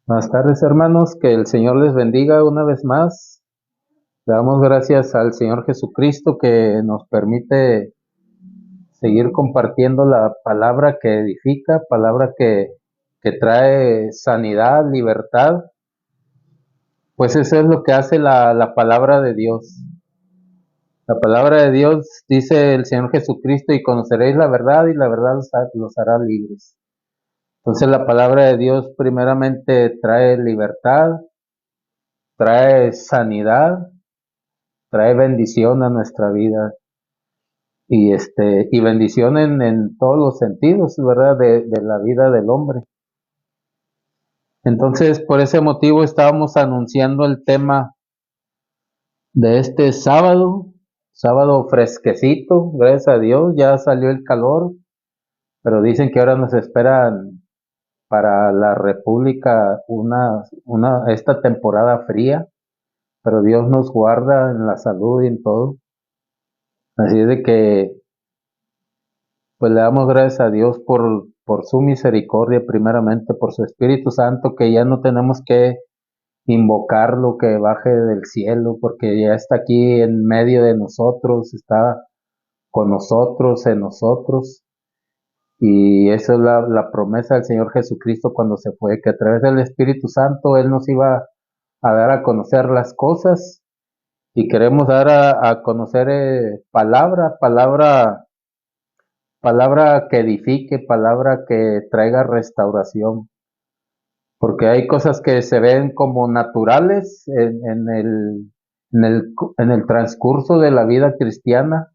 Buenas tardes, hermanos, que el Señor les bendiga una vez más. Le damos gracias al Señor Jesucristo que nos permite seguir compartiendo la palabra que edifica, palabra que trae sanidad, libertad. Pues eso es lo que hace la palabra de Dios. La palabra de Dios dice el Señor Jesucristo: y conoceréis la verdad, y la verdad los hará libres. Entonces la palabra de Dios primeramente trae libertad, trae sanidad, trae bendición a nuestra vida y bendición en todos los sentidos, ¿verdad? De la vida del hombre. Entonces, por ese motivo estábamos anunciando el tema de este sábado, sábado fresquecito, gracias a Dios, ya salió el calor, pero dicen que ahora nos esperan para la República esta temporada fría, pero Dios nos guarda en la salud y en todo. Así es de que pues le damos gracias a Dios por su misericordia, primeramente por su Espíritu Santo, que ya no tenemos que invocarlo, que baje del cielo, porque ya está aquí en medio de nosotros, está con nosotros, en nosotros. Y esa es la promesa del Señor Jesucristo cuando se fue, que a través del Espíritu Santo Él nos iba a dar a conocer las cosas, y queremos dar a conocer palabra que edifique, palabra que traiga restauración, porque hay cosas que se ven como naturales en el transcurso de la vida cristiana,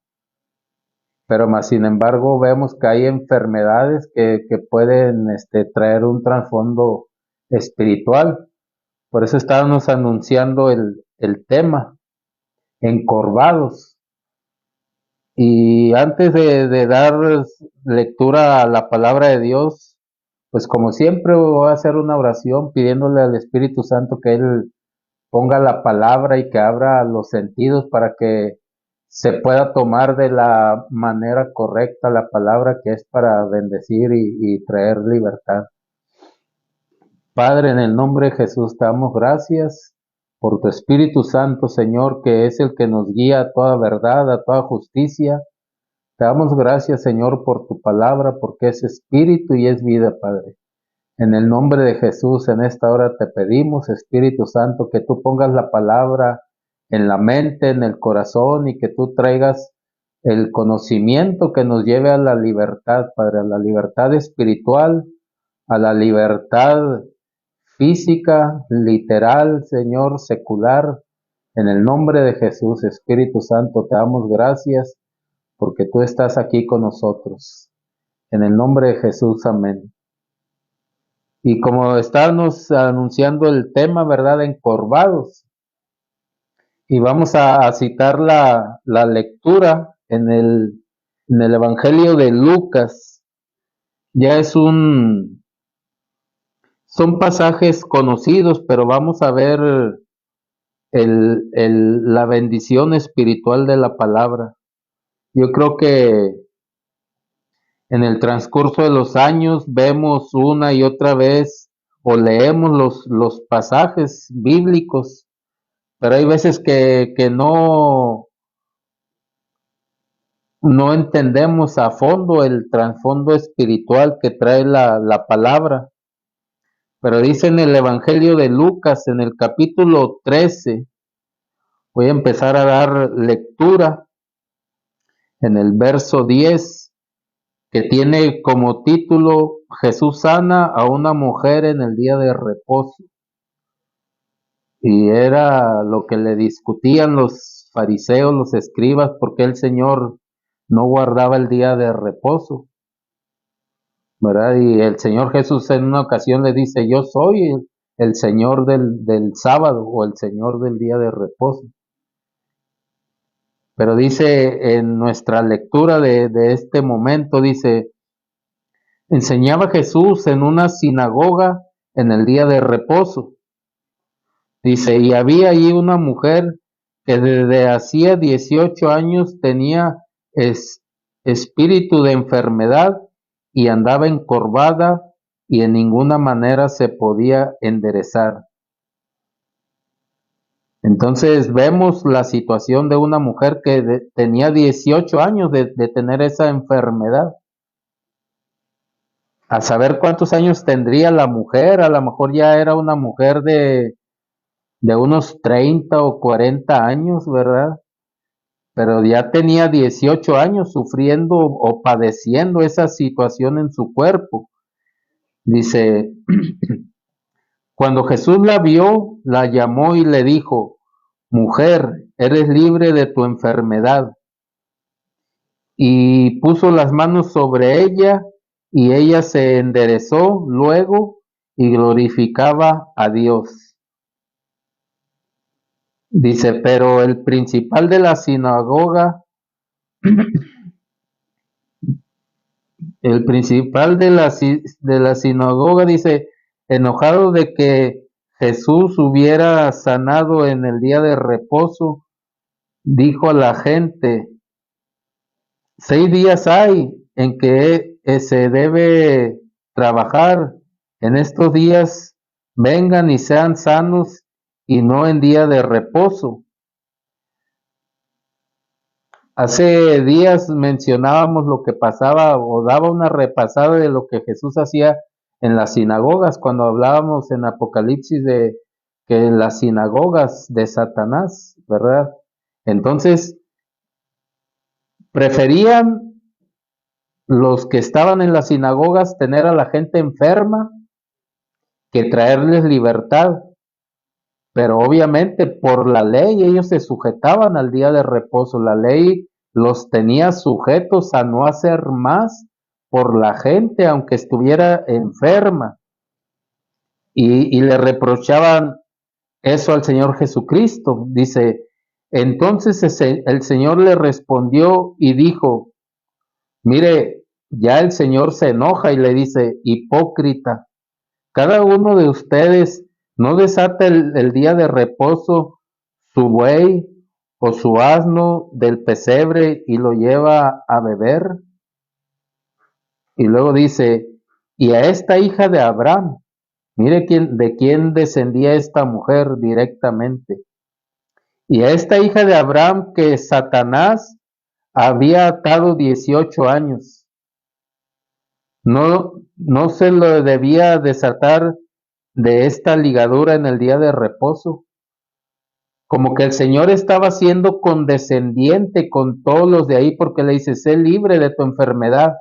pero más sin embargo vemos que hay enfermedades que pueden traer un trasfondo espiritual. Por eso estábamos anunciando el tema, encorvados. Y antes de dar lectura a la palabra de Dios, pues como siempre voy a hacer una oración pidiéndole al Espíritu Santo que Él ponga la palabra y que abra los sentidos para que se pueda tomar de la manera correcta la palabra, que es para bendecir y traer libertad. Padre, en el nombre de Jesús te damos gracias por tu Espíritu Santo, Señor, que es el que nos guía a toda verdad, a toda justicia. Te damos gracias, Señor, por tu palabra, porque es espíritu y es vida, Padre. En el nombre de Jesús, en esta hora te pedimos, Espíritu Santo, que tú pongas la palabra en la mente, en el corazón, y que tú traigas el conocimiento que nos lleve a la libertad, Padre, a la libertad espiritual, a la libertad física, literal, Señor, secular. En el nombre de Jesús, Espíritu Santo, te damos gracias porque tú estás aquí con nosotros. En el nombre de Jesús, amén. Y como estábamos anunciando el tema, ¿verdad? Encorvados. Y vamos a citar la lectura en el Evangelio de Lucas. Ya son pasajes conocidos, pero vamos a ver la bendición espiritual de la palabra. Yo creo que en el transcurso de los años vemos una y otra vez o leemos los pasajes bíblicos, pero hay veces que no entendemos a fondo el trasfondo espiritual que trae la palabra. Pero dice en el Evangelio de Lucas, en el capítulo 13, voy a empezar a dar lectura en el verso 10, que tiene como título: Jesús sana a una mujer en el día de reposo. Y era lo que le discutían los fariseos, los escribas, porque el Señor no guardaba el día de reposo, ¿verdad? Y el Señor Jesús en una ocasión le dice: yo soy el Señor del sábado, o el Señor del día de reposo. Pero dice en nuestra lectura de este momento, dice: enseñaba Jesús en una sinagoga en el día de reposo. Dice: y había allí una mujer que desde hacía 18 años tenía espíritu de enfermedad y andaba encorvada y en ninguna manera se podía enderezar. Entonces vemos la situación de una mujer que tenía 18 años de tener esa enfermedad. A saber cuántos años tendría la mujer, a lo mejor ya era una mujer de unos 30 o 40 años, ¿verdad? Pero ya tenía 18 años sufriendo o padeciendo esa situación en su cuerpo. Dice, cuando Jesús la vio, la llamó y le dijo, mujer, eres libre de tu enfermedad. Y puso las manos sobre ella, y ella se enderezó luego y glorificaba a Dios. Dice, pero el principal de la sinagoga, el principal de la sinagoga, dice, enojado de que Jesús hubiera sanado en el día de reposo, dijo a la gente, 6 días hay en que se debe trabajar. En estos días vengan y sean sanos y no en día de reposo. Hace días mencionábamos lo que pasaba o daba una repasada de lo que Jesús hacía en las sinagogas cuando hablábamos en Apocalipsis de que las sinagogas de Satanás, ¿verdad? Entonces, preferían los que estaban en las sinagogas tener a la gente enferma que traerles libertad, pero obviamente por la ley ellos se sujetaban al día de reposo, la ley los tenía sujetos a no hacer más por la gente aunque estuviera enferma y le reprochaban eso al Señor Jesucristo. Dice, entonces el Señor le respondió y dijo, mire, ya el Señor se enoja y le dice, hipócrita, cada uno de ustedes no desata el día de reposo su buey o su asno del pesebre y lo lleva a beber. Y luego dice, y a esta hija de Abraham, mire de quién descendía esta mujer directamente. Y a esta hija de Abraham que Satanás había atado 18 años. No se lo debía desatar de esta ligadura en el día de reposo. Como que el Señor estaba siendo condescendiente con todos los de ahí porque le dice, sé libre de tu enfermedad.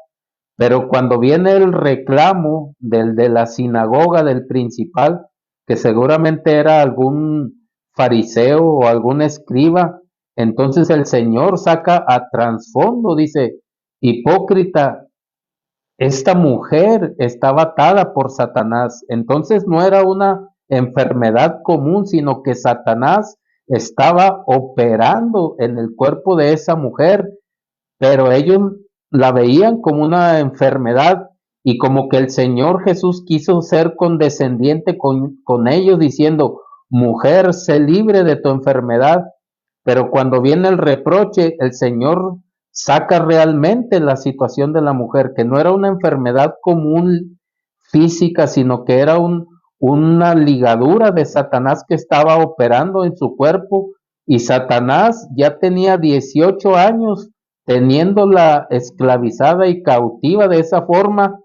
Pero cuando viene el reclamo del de la sinagoga del principal, que seguramente era algún fariseo o algún escriba, entonces el Señor saca a trasfondo, dice, hipócrita, esta mujer estaba atada por Satanás, entonces no era una enfermedad común, sino que Satanás estaba operando en el cuerpo de esa mujer, pero ellos la veían como una enfermedad y como que el Señor Jesús quiso ser condescendiente con ellos diciendo, mujer, sé libre de tu enfermedad, pero cuando viene el reproche, el Señor saca realmente la situación de la mujer, que no era una enfermedad común física, sino que era una ligadura de Satanás que estaba operando en su cuerpo, y Satanás ya tenía 18 años teniéndola esclavizada y cautiva de esa forma,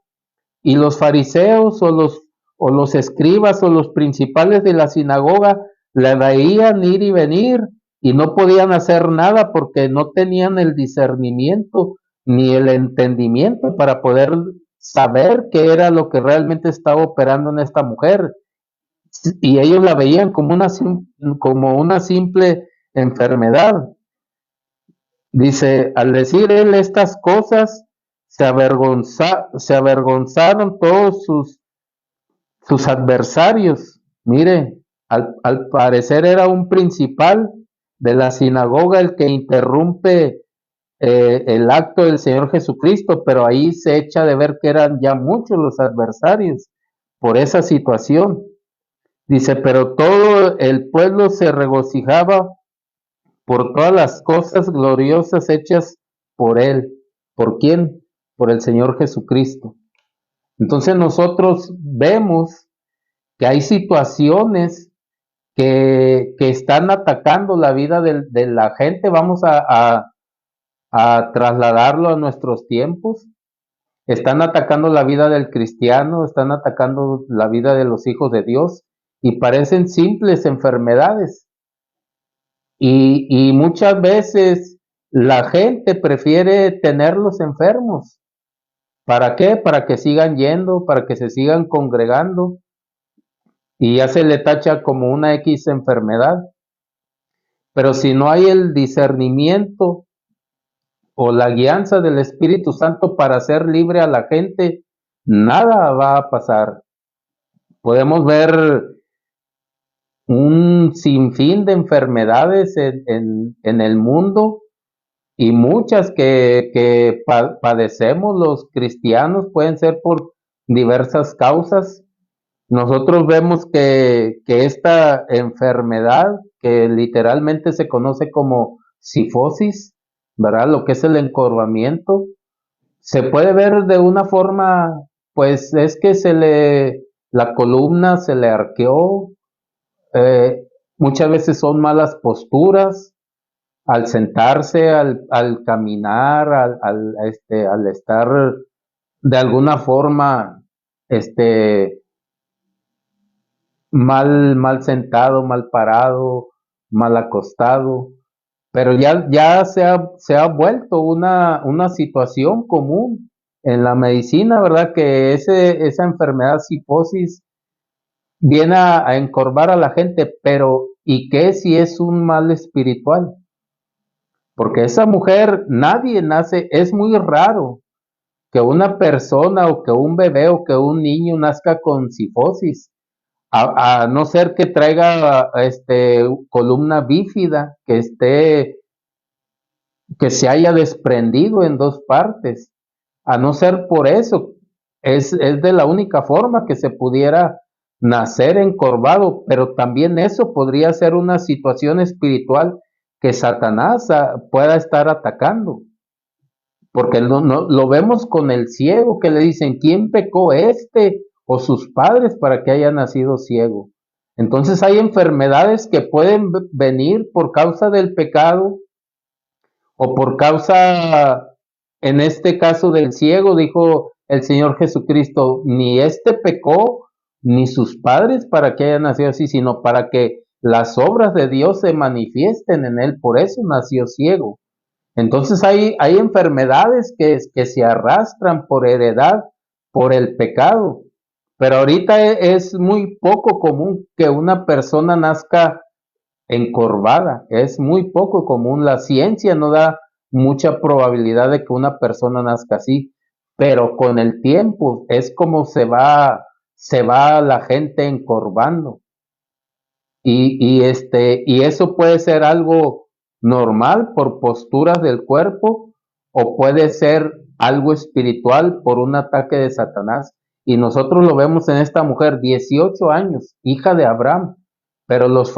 y los fariseos o los escribas o los principales de la sinagoga la veían ir y venir y no podían hacer nada porque no tenían el discernimiento ni el entendimiento para poder saber qué era lo que realmente estaba operando en esta mujer. Y ellos la veían como una simple enfermedad. Dice, al decir él estas cosas, se avergonzaron todos sus adversarios. Mire, al parecer era un principal de la sinagoga el que interrumpe el acto del Señor Jesucristo, pero ahí se echa de ver que eran ya muchos los adversarios por esa situación. Dice, pero todo el pueblo se regocijaba por todas las cosas gloriosas hechas por él. ¿Por quién? Por el Señor Jesucristo. Entonces nosotros vemos que hay situaciones que están atacando la vida de la gente. Vamos a trasladarlo a nuestros tiempos. Están atacando la vida del cristiano, están atacando la vida de los hijos de Dios y parecen simples enfermedades. Y muchas veces la gente prefiere tenerlos enfermos. ¿Para qué? Para que sigan yendo, para que se sigan congregando y ya se le tacha como una X enfermedad. Pero si no hay el discernimiento o la guianza del Espíritu Santo para hacer libre a la gente, nada va a pasar. Podemos ver un sinfín de enfermedades en el mundo y muchas que padecemos los cristianos pueden ser por diversas causas. Nosotros vemos que esta enfermedad, que literalmente se conoce como cifosis, ¿verdad? Lo que es el encorvamiento, se puede ver de una forma, pues es que la columna se le arqueó, muchas veces son malas posturas, al sentarse, al caminar, al estar de alguna forma, este, mal sentado, mal parado, mal acostado, pero ya se ha vuelto una situación común en la medicina, ¿verdad? Que esa enfermedad cifosis viene a encorvar a la gente, pero ¿y qué si es un mal espiritual? Porque esa mujer, nadie nace, es muy raro que una persona o que un bebé o que un niño nazca con cifosis, a no ser que traiga columna bífida, que se haya desprendido en dos partes. A no ser por eso, es de la única forma que se pudiera nacer encorvado, pero también eso podría ser una situación espiritual que Satanás pueda estar atacando, porque lo vemos con el ciego que le dicen, ¿quién pecó este o sus padres para que haya nacido ciego? Entonces hay enfermedades que pueden venir por causa del pecado o por causa, en este caso del ciego, dijo el Señor Jesucristo, ni este pecó, ni sus padres para que haya nacido así, sino para que las obras de Dios se manifiesten en él, por eso nació ciego. Entonces hay enfermedades que se arrastran por heredad, por el pecado, pero ahorita es muy poco común que una persona nazca encorvada. Es muy poco común. La ciencia no da mucha probabilidad de que una persona nazca así, pero con el tiempo es como se va la gente encorvando. Y eso puede ser algo normal por posturas del cuerpo o puede ser algo espiritual por un ataque de Satanás. Y nosotros lo vemos en esta mujer, 18 años, hija de Abraham, pero los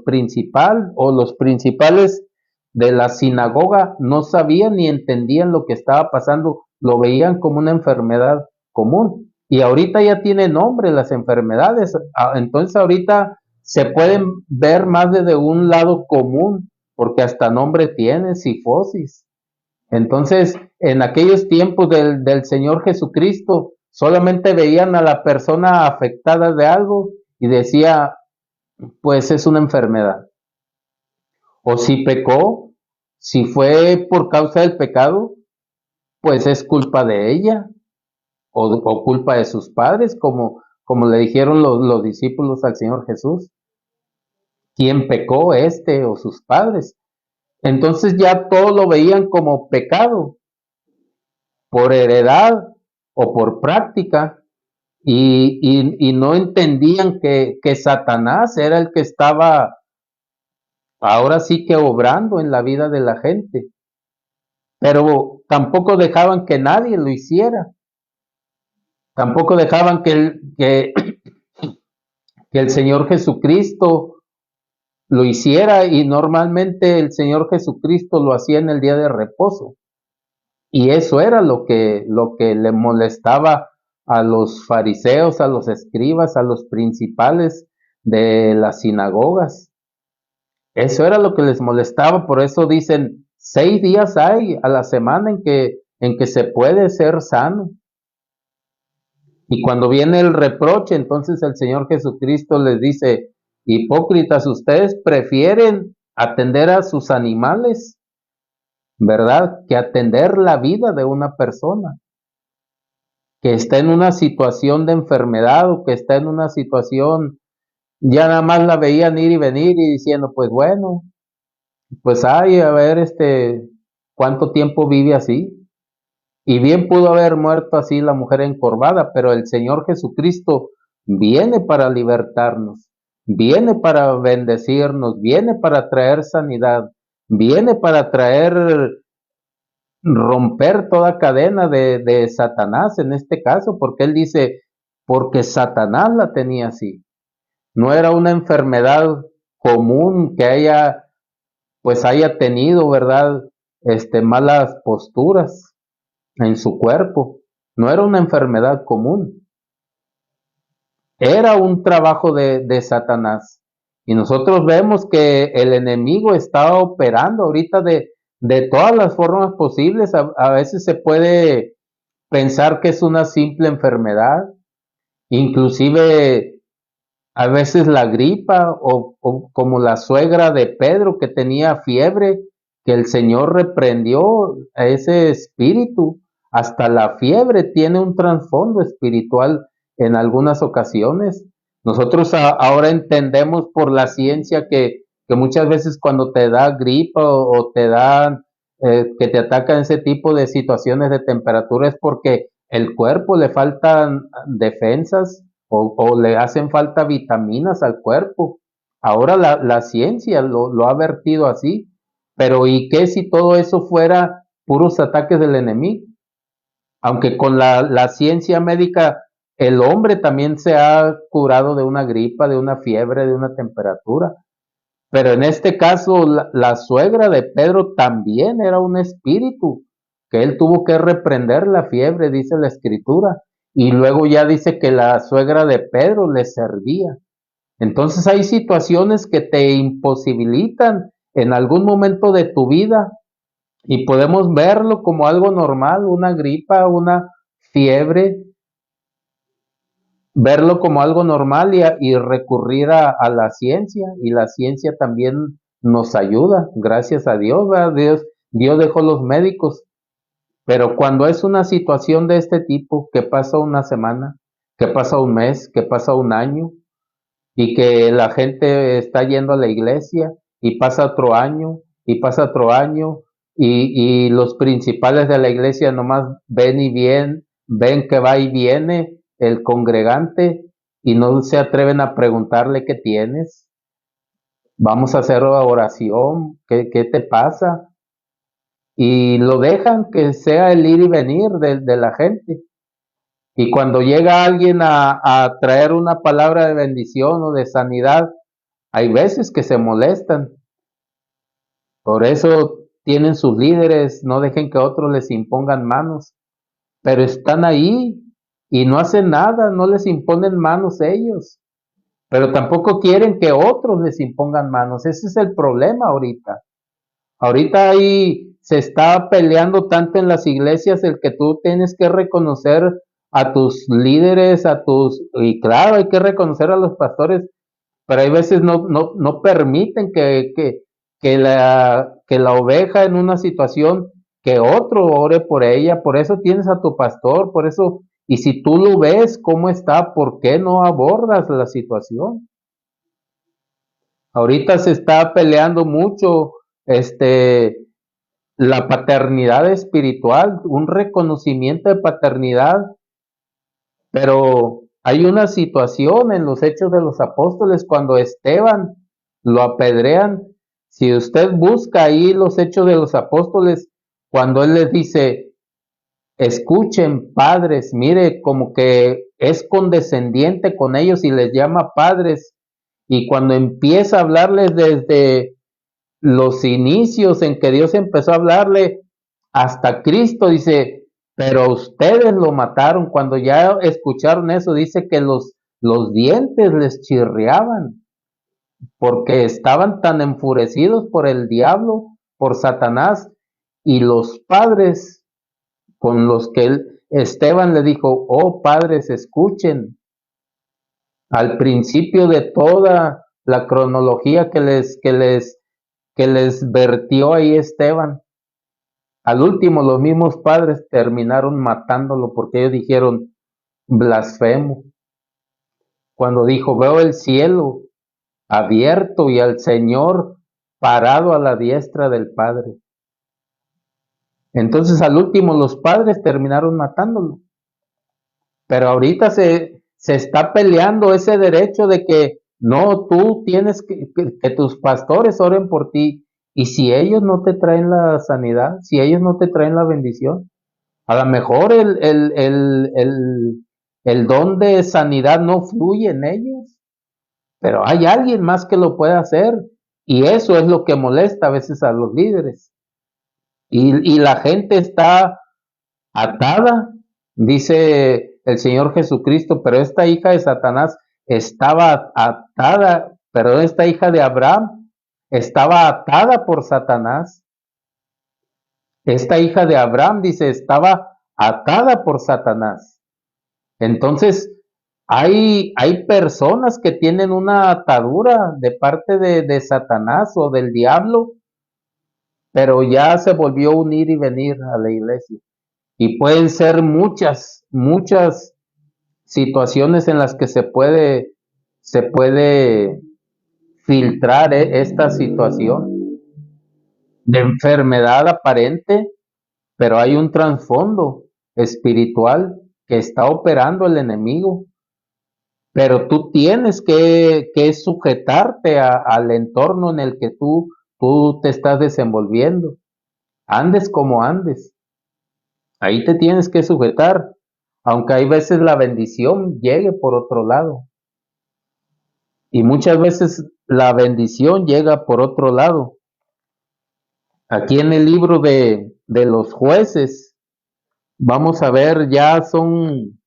principales de la sinagoga no sabían ni entendían lo que estaba pasando, lo veían como una enfermedad común. Y ahorita ya tiene nombre las enfermedades, entonces ahorita se pueden ver más desde un lado común, porque hasta nombre tiene, cifosis. Entonces, en aquellos tiempos del Señor Jesucristo, solamente veían a la persona afectada de algo y decía, pues es una enfermedad. O si pecó, si fue por causa del pecado, pues es culpa de ella o culpa de sus padres, como le dijeron los discípulos al Señor Jesús. ¿Quién pecó, este o sus padres? Entonces ya todo lo veían como pecado, por heredad o por práctica, y no entendían que Satanás era el que estaba ahora sí que obrando en la vida de la gente, pero tampoco dejaban que nadie lo hiciera, tampoco dejaban que el Señor Jesucristo lo hiciera, y normalmente el Señor Jesucristo lo hacía en el día de reposo. Y eso era lo que le molestaba a los fariseos, a los escribas, a los principales de las sinagogas. Eso era lo que les molestaba, por eso dicen, 6 días hay a la semana en que se puede ser sano. Y cuando viene el reproche, entonces el Señor Jesucristo les dice, hipócritas, ustedes prefieren atender a sus animales, ¿verdad? Que atender la vida de una persona que está en una situación de enfermedad o que está en una situación, ya nada más la veían ir y venir y diciendo, pues bueno, pues ay, a ver, ¿cuánto tiempo vive así? Y bien pudo haber muerto así la mujer encorvada, pero el Señor Jesucristo viene para libertarnos, viene para bendecirnos, viene para traer sanidad, viene para romper toda cadena de Satanás en este caso, porque él dice, porque Satanás la tenía así. No era una enfermedad común que haya tenido, ¿verdad? Malas posturas en su cuerpo. No era una enfermedad común, era un trabajo de Satanás. Y nosotros vemos que el enemigo está operando ahorita de todas las formas posibles. A veces se puede pensar que es una simple enfermedad, inclusive a veces la gripa o como la suegra de Pedro que tenía fiebre, que el Señor reprendió a ese espíritu. Hasta la fiebre tiene un trasfondo espiritual en algunas ocasiones. Nosotros ahora entendemos por la ciencia que muchas veces cuando te da gripa o te dan, que te atacan ese tipo de situaciones de temperatura es porque el cuerpo le faltan defensas o le hacen falta vitaminas al cuerpo. Ahora la ciencia lo ha vertido así, pero ¿y qué si todo eso fuera puros ataques del enemigo? Aunque con la ciencia médica el hombre también se ha curado de una gripa, de una fiebre, de una temperatura. Pero en este caso, la suegra de Pedro también era un espíritu, que él tuvo que reprender la fiebre, dice la escritura. Y luego ya dice que la suegra de Pedro le servía. Entonces hay situaciones que te imposibilitan en algún momento de tu vida y podemos verlo como algo normal, una gripa, una fiebre, verlo como algo normal y recurrir a la ciencia, y la ciencia también nos ayuda, gracias a Dios, ¿verdad? Dios dejó los médicos, pero cuando es una situación de este tipo, que pasa una semana, que pasa un mes, que pasa un año, y que la gente está yendo a la iglesia, y pasa otro año, y pasa otro año, y los principales de la iglesia nomás ven que va y viene el congregante y no se atreven a preguntarle qué tienes. Vamos a hacer oración, ¿qué te pasa? Y lo dejan que sea el ir y venir de la gente. Y cuando llega alguien a traer una palabra de bendición o de sanidad, hay veces que se molestan. Por eso tienen sus líderes, no dejen que otros les impongan manos, pero están ahí y no hacen nada, no les imponen manos ellos, pero tampoco quieren que otros les impongan manos. Ese es el problema ahorita. Ahorita ahí se está peleando tanto en las iglesias el que tú tienes que reconocer a tus líderes, y claro, hay que reconocer a los pastores, pero hay veces no permiten que la oveja en una situación, que otro ore por ella. Por eso tienes a tu pastor, por eso, y si tú lo ves cómo está, ¿por qué no abordas la situación? Ahorita se está peleando mucho, la paternidad espiritual, un reconocimiento de paternidad, pero hay una situación en los Hechos de los Apóstoles cuando Esteban lo apedrean. Si usted busca ahí los Hechos de los Apóstoles, cuando él les dice, escuchen padres, mire, como que es condescendiente con ellos y les llama padres, y cuando empieza a hablarles desde los inicios en que Dios empezó a hablarle hasta Cristo, dice, pero ustedes lo mataron. Cuando ya escucharon eso, dice que los dientes les chirriaban, porque estaban tan enfurecidos por el diablo, por Satanás, y los padres con los que Esteban le dijo: oh padres, escuchen, al principio de toda la cronología que les vertió ahí Esteban, al último los mismos padres terminaron matándolo porque ellos dijeron: blasfemo. Cuando dijo: veo el cielo abierto y al Señor parado a la diestra del Padre. Entonces al último los padres terminaron matándolo. Pero ahorita se está peleando ese derecho de que no, tú tienes que tus pastores oren por ti. Y si ellos no te traen la sanidad, si ellos no te traen la bendición, a lo mejor el don de sanidad no fluye en ellos, pero hay alguien más que lo puede hacer. Y eso es lo que molesta a veces a los líderes. Y la gente está atada, dice el Señor Jesucristo, pero esta hija de Satanás estaba atada, pero esta hija de Abraham estaba atada por Satanás. Esta hija de Abraham, dice, estaba atada por Satanás. Entonces, hay personas que tienen una atadura de parte de Satanás o del diablo, pero ya se volvió a unir y venir a la iglesia. Y pueden ser muchas situaciones en las que se puede filtrar esta situación de enfermedad aparente, pero hay un trasfondo espiritual que está operando el enemigo. Pero tú tienes que sujetarte al entorno en el que tú te estás desenvolviendo. Andes como andes. Ahí te tienes que sujetar, aunque hay veces la bendición llegue por otro lado. Y muchas veces la bendición llega por otro lado. Aquí en el libro de los jueces, vamos a ver, ya son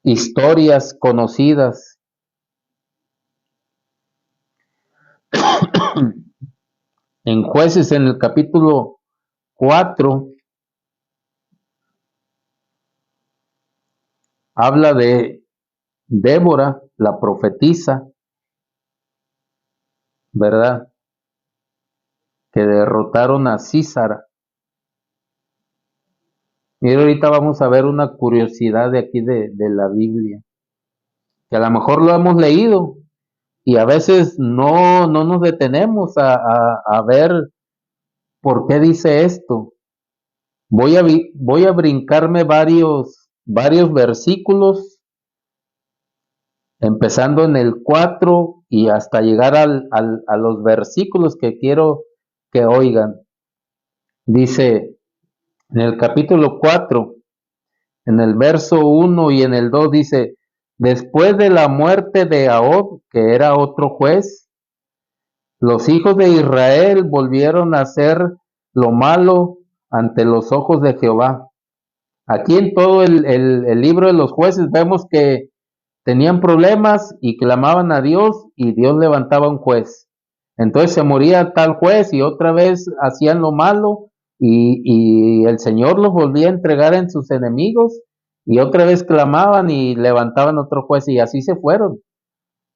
historias conocidas. En jueces, en el capítulo 4, habla de Débora, la profetisa, ¿verdad? Que derrotaron a Císara. Y ahorita vamos a ver una curiosidad de aquí de la Biblia, que a lo mejor lo hemos leído y a veces no nos detenemos a ver por qué dice esto. Voy a brincarme varios versículos, empezando en el 4 y hasta llegar a los versículos que quiero que oigan. Dice en el capítulo 4, en el verso 1 y en el 2, dice: después de la muerte de Ahab, que era otro juez, los hijos de Israel volvieron a hacer lo malo ante los ojos de Jehová. Aquí en todo el libro de los jueces vemos que tenían problemas y clamaban a Dios y Dios levantaba un juez. Entonces se moría tal juez y otra vez hacían lo malo y el Señor los volvía a entregar en sus enemigos y otra vez clamaban y levantaban otro juez y así se fueron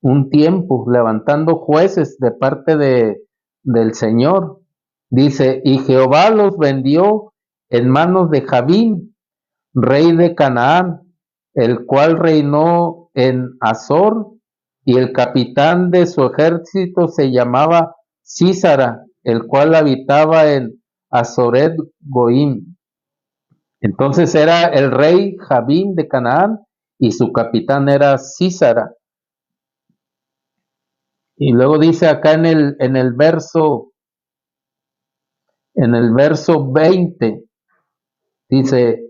un tiempo levantando jueces de parte del Señor. Dice: y Jehová los vendió en manos de Jabín, rey de Canaán, el cual reinó en Azor, y el capitán de su ejército se llamaba Císara, el cual habitaba en Azoret Goim. Entonces era el rey Jabín de Canaán y su capitán era Císara. Y luego dice acá en el verso 20, dice: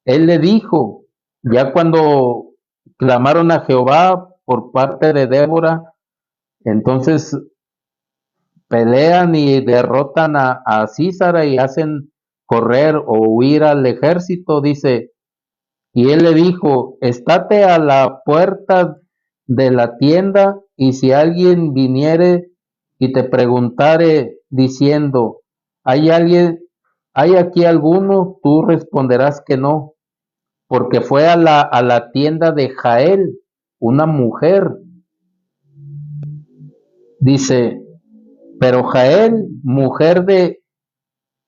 él le dijo, ya cuando clamaron a Jehová por parte de Débora, entonces pelean y derrotan a Císara y hacen correr o huir al ejército, dice, y él le dijo, estate a la puerta de la tienda, y si alguien viniere y te preguntare diciendo, ¿hay alguien, hay aquí alguno? Tú responderás que no, porque fue a la tienda de Jael, una mujer. Dice, pero Jael, mujer de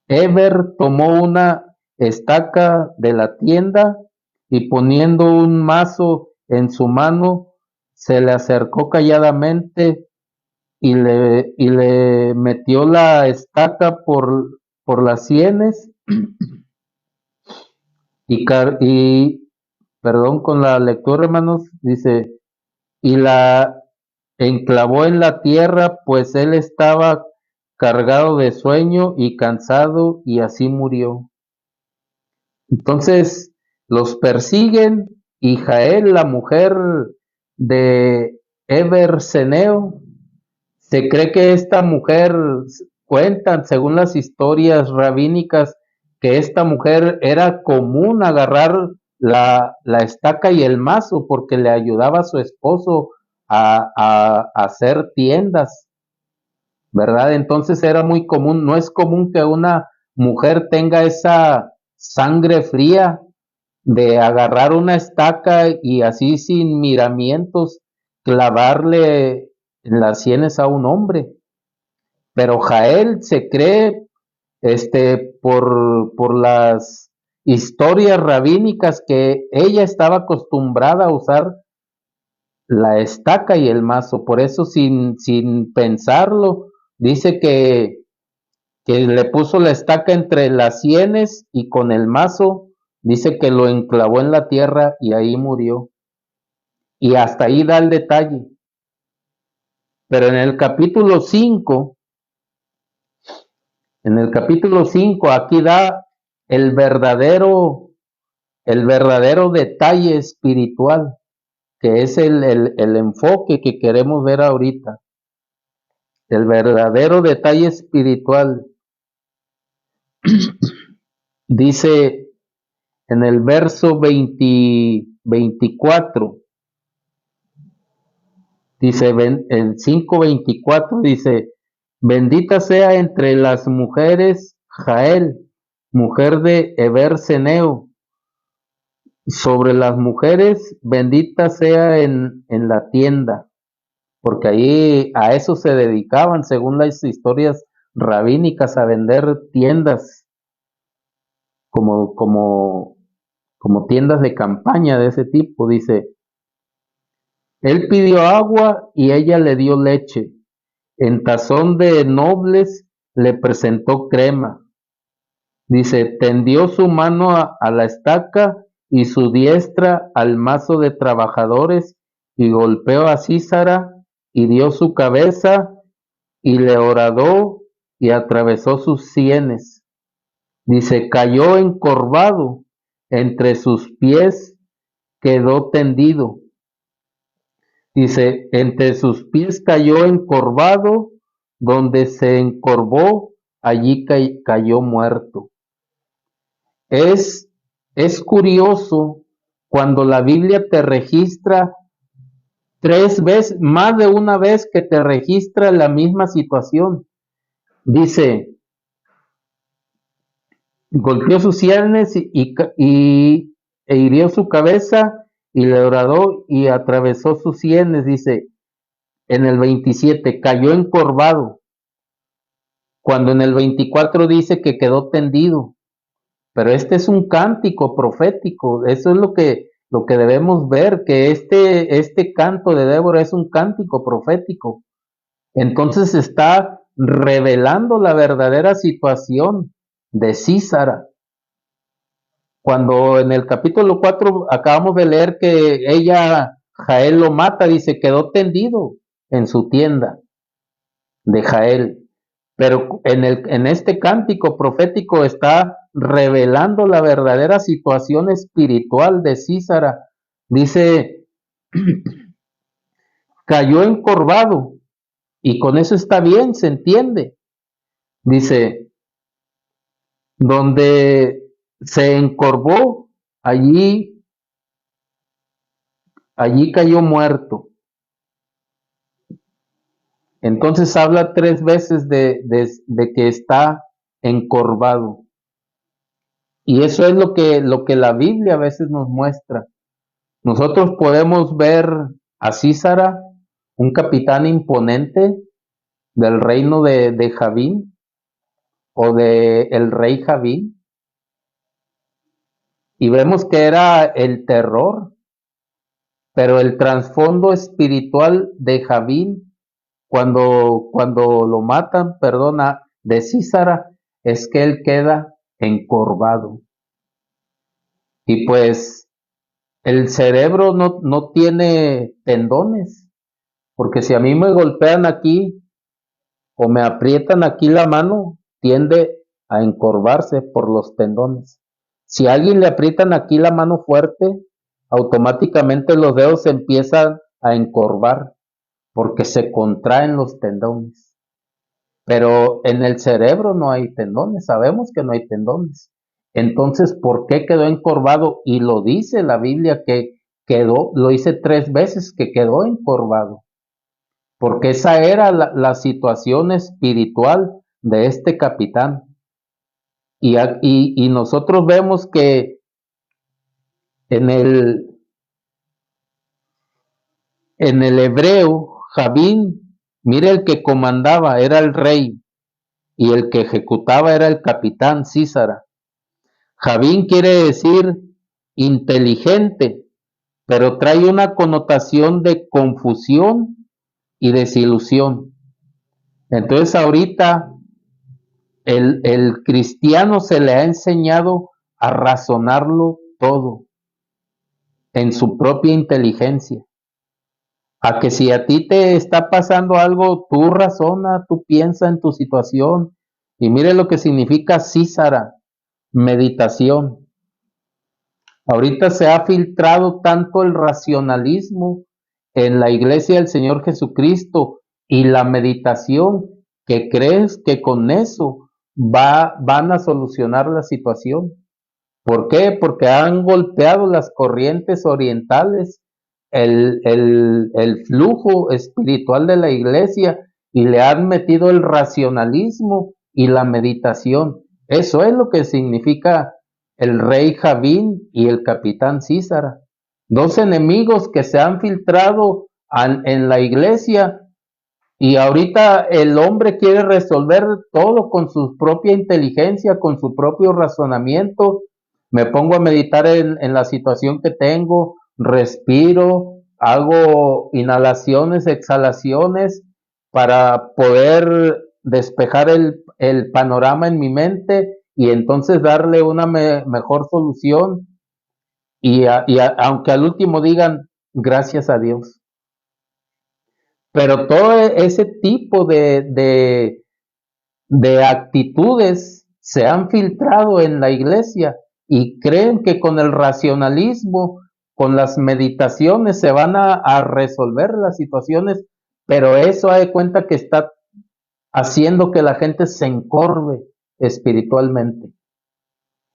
Eber, tomó una estaca de la tienda y poniendo un mazo en su mano, se le acercó calladamente y le metió la estaca por las sienes y, perdón, con la lectura, hermanos, dice, y la enclavó en la tierra, pues él estaba cargado de sueño y cansado, y así murió. Entonces los persiguen, y Jael, la mujer de Eberseneo, se cree que esta mujer, cuentan según las historias rabínicas, que esta mujer era común agarrar la estaca y el mazo porque le ayudaba a su esposo a hacer tiendas, ¿verdad? Entonces era muy común, no es común que una mujer tenga esa sangre fría de agarrar una estaca y así sin miramientos clavarle en las sienes a un hombre. Pero Jael se cree, por las historias rabínicas, que ella estaba acostumbrada a usar la estaca y el mazo. Por eso, sin pensarlo, dice que le puso la estaca entre las sienes y con el mazo, dice que lo enclavó en la tierra y ahí murió. Y hasta ahí da el detalle. Pero en el capítulo 5 aquí da el verdadero, el verdadero detalle espiritual, que es el enfoque que queremos ver ahorita. El verdadero detalle espiritual. Dice en el verso 24, dice en 5:24, dice, bendita sea entre las mujeres Jael, mujer de Eberseneo, sobre las mujeres bendita sea en la tienda, porque ahí a eso se dedicaban, según las historias rabínicas, a vender tiendas como, como, como tiendas de campaña de ese tipo. Dice, él pidió agua y ella le dio leche. En tazón de nobles le presentó crema. Dice, tendió su mano a la estaca y su diestra al mazo de trabajadores y golpeó a Císara y dio su cabeza y le horadó y atravesó sus sienes. Dice, cayó encorvado, entre sus pies quedó tendido. Dice, entre sus pies cayó encorvado, donde se encorvó, allí cayó muerto. Es, es curioso cuando la Biblia te registra tres veces, más de una vez que te registra la misma situación. Dice, golpeó sus sienes e hirió su cabeza y le horadó y atravesó sus sienes. Dice en el 27, cayó encorvado, cuando en el 24 dice que quedó tendido. Pero este es un cántico profético, eso es lo que debemos ver, que este canto de Débora es un cántico profético. Entonces está revelando la verdadera situación de Císara. Cuando en el capítulo 4 acabamos de leer que ella, Jael lo mata, dice, quedó tendido en su tienda de Jael. Pero en este cántico profético está revelando la verdadera situación espiritual de Císara. Dice, cayó encorvado, Y con eso está bien, se entiende. Dice, donde se encorvó, allí, allí cayó muerto. Entonces habla 3 veces de que está encorvado. Y eso es lo que la Biblia a veces nos muestra. Nosotros podemos ver a Císara, un capitán imponente del reino de Javín o de el rey Javín, y vemos que era el terror, pero el trasfondo espiritual de Javín, cuando lo matan, perdona, de Císara, es que él queda encorvado. Y pues el cerebro no tiene tendones, porque si a mí me golpean aquí o me aprietan aquí la mano, tiende a encorvarse por los tendones. Si a alguien le aprietan aquí la mano fuerte, automáticamente los dedos se empiezan a encorvar porque se contraen los tendones. Pero en el cerebro no hay tendones, sabemos que no hay tendones. Entonces, ¿por qué quedó encorvado? Y lo dice la Biblia que quedó, lo dice 3 veces, que quedó encorvado, porque esa era la situación espiritual de este capitán. Y nosotros vemos que en el hebreo, Javín, mire, el que comandaba era el rey y el que ejecutaba era el capitán Císara. Javín quiere decir inteligente, pero trae una connotación de confusión y desilusión. Entonces ahorita el cristiano se le ha enseñado a razonarlo todo en su propia inteligencia. A que si a ti te está pasando algo, tú razona, tú piensa en tu situación. Y mire lo que significa Císara, meditación. Ahorita se ha filtrado tanto el racionalismo en la iglesia del Señor Jesucristo y la meditación, que crees que con eso van a solucionar la situación. ¿Por qué? Porque han golpeado las corrientes orientales, el flujo espiritual de la iglesia, y le han metido el racionalismo y la meditación. Eso es lo que significa el rey Javín y el capitán Císara. Dos enemigos que se han filtrado en la iglesia, y ahorita el hombre quiere resolver todo con su propia inteligencia, con su propio razonamiento. Me pongo a meditar en la situación que tengo, respiro, hago inhalaciones, exhalaciones para poder despejar el panorama en mi mente y entonces darle una mejor solución. Aunque al último digan gracias a Dios. Pero todo ese tipo de actitudes se han filtrado en la iglesia y creen que con el racionalismo, con las meditaciones, se van a resolver las situaciones, pero eso hay cuenta que está haciendo que la gente se encorve espiritualmente.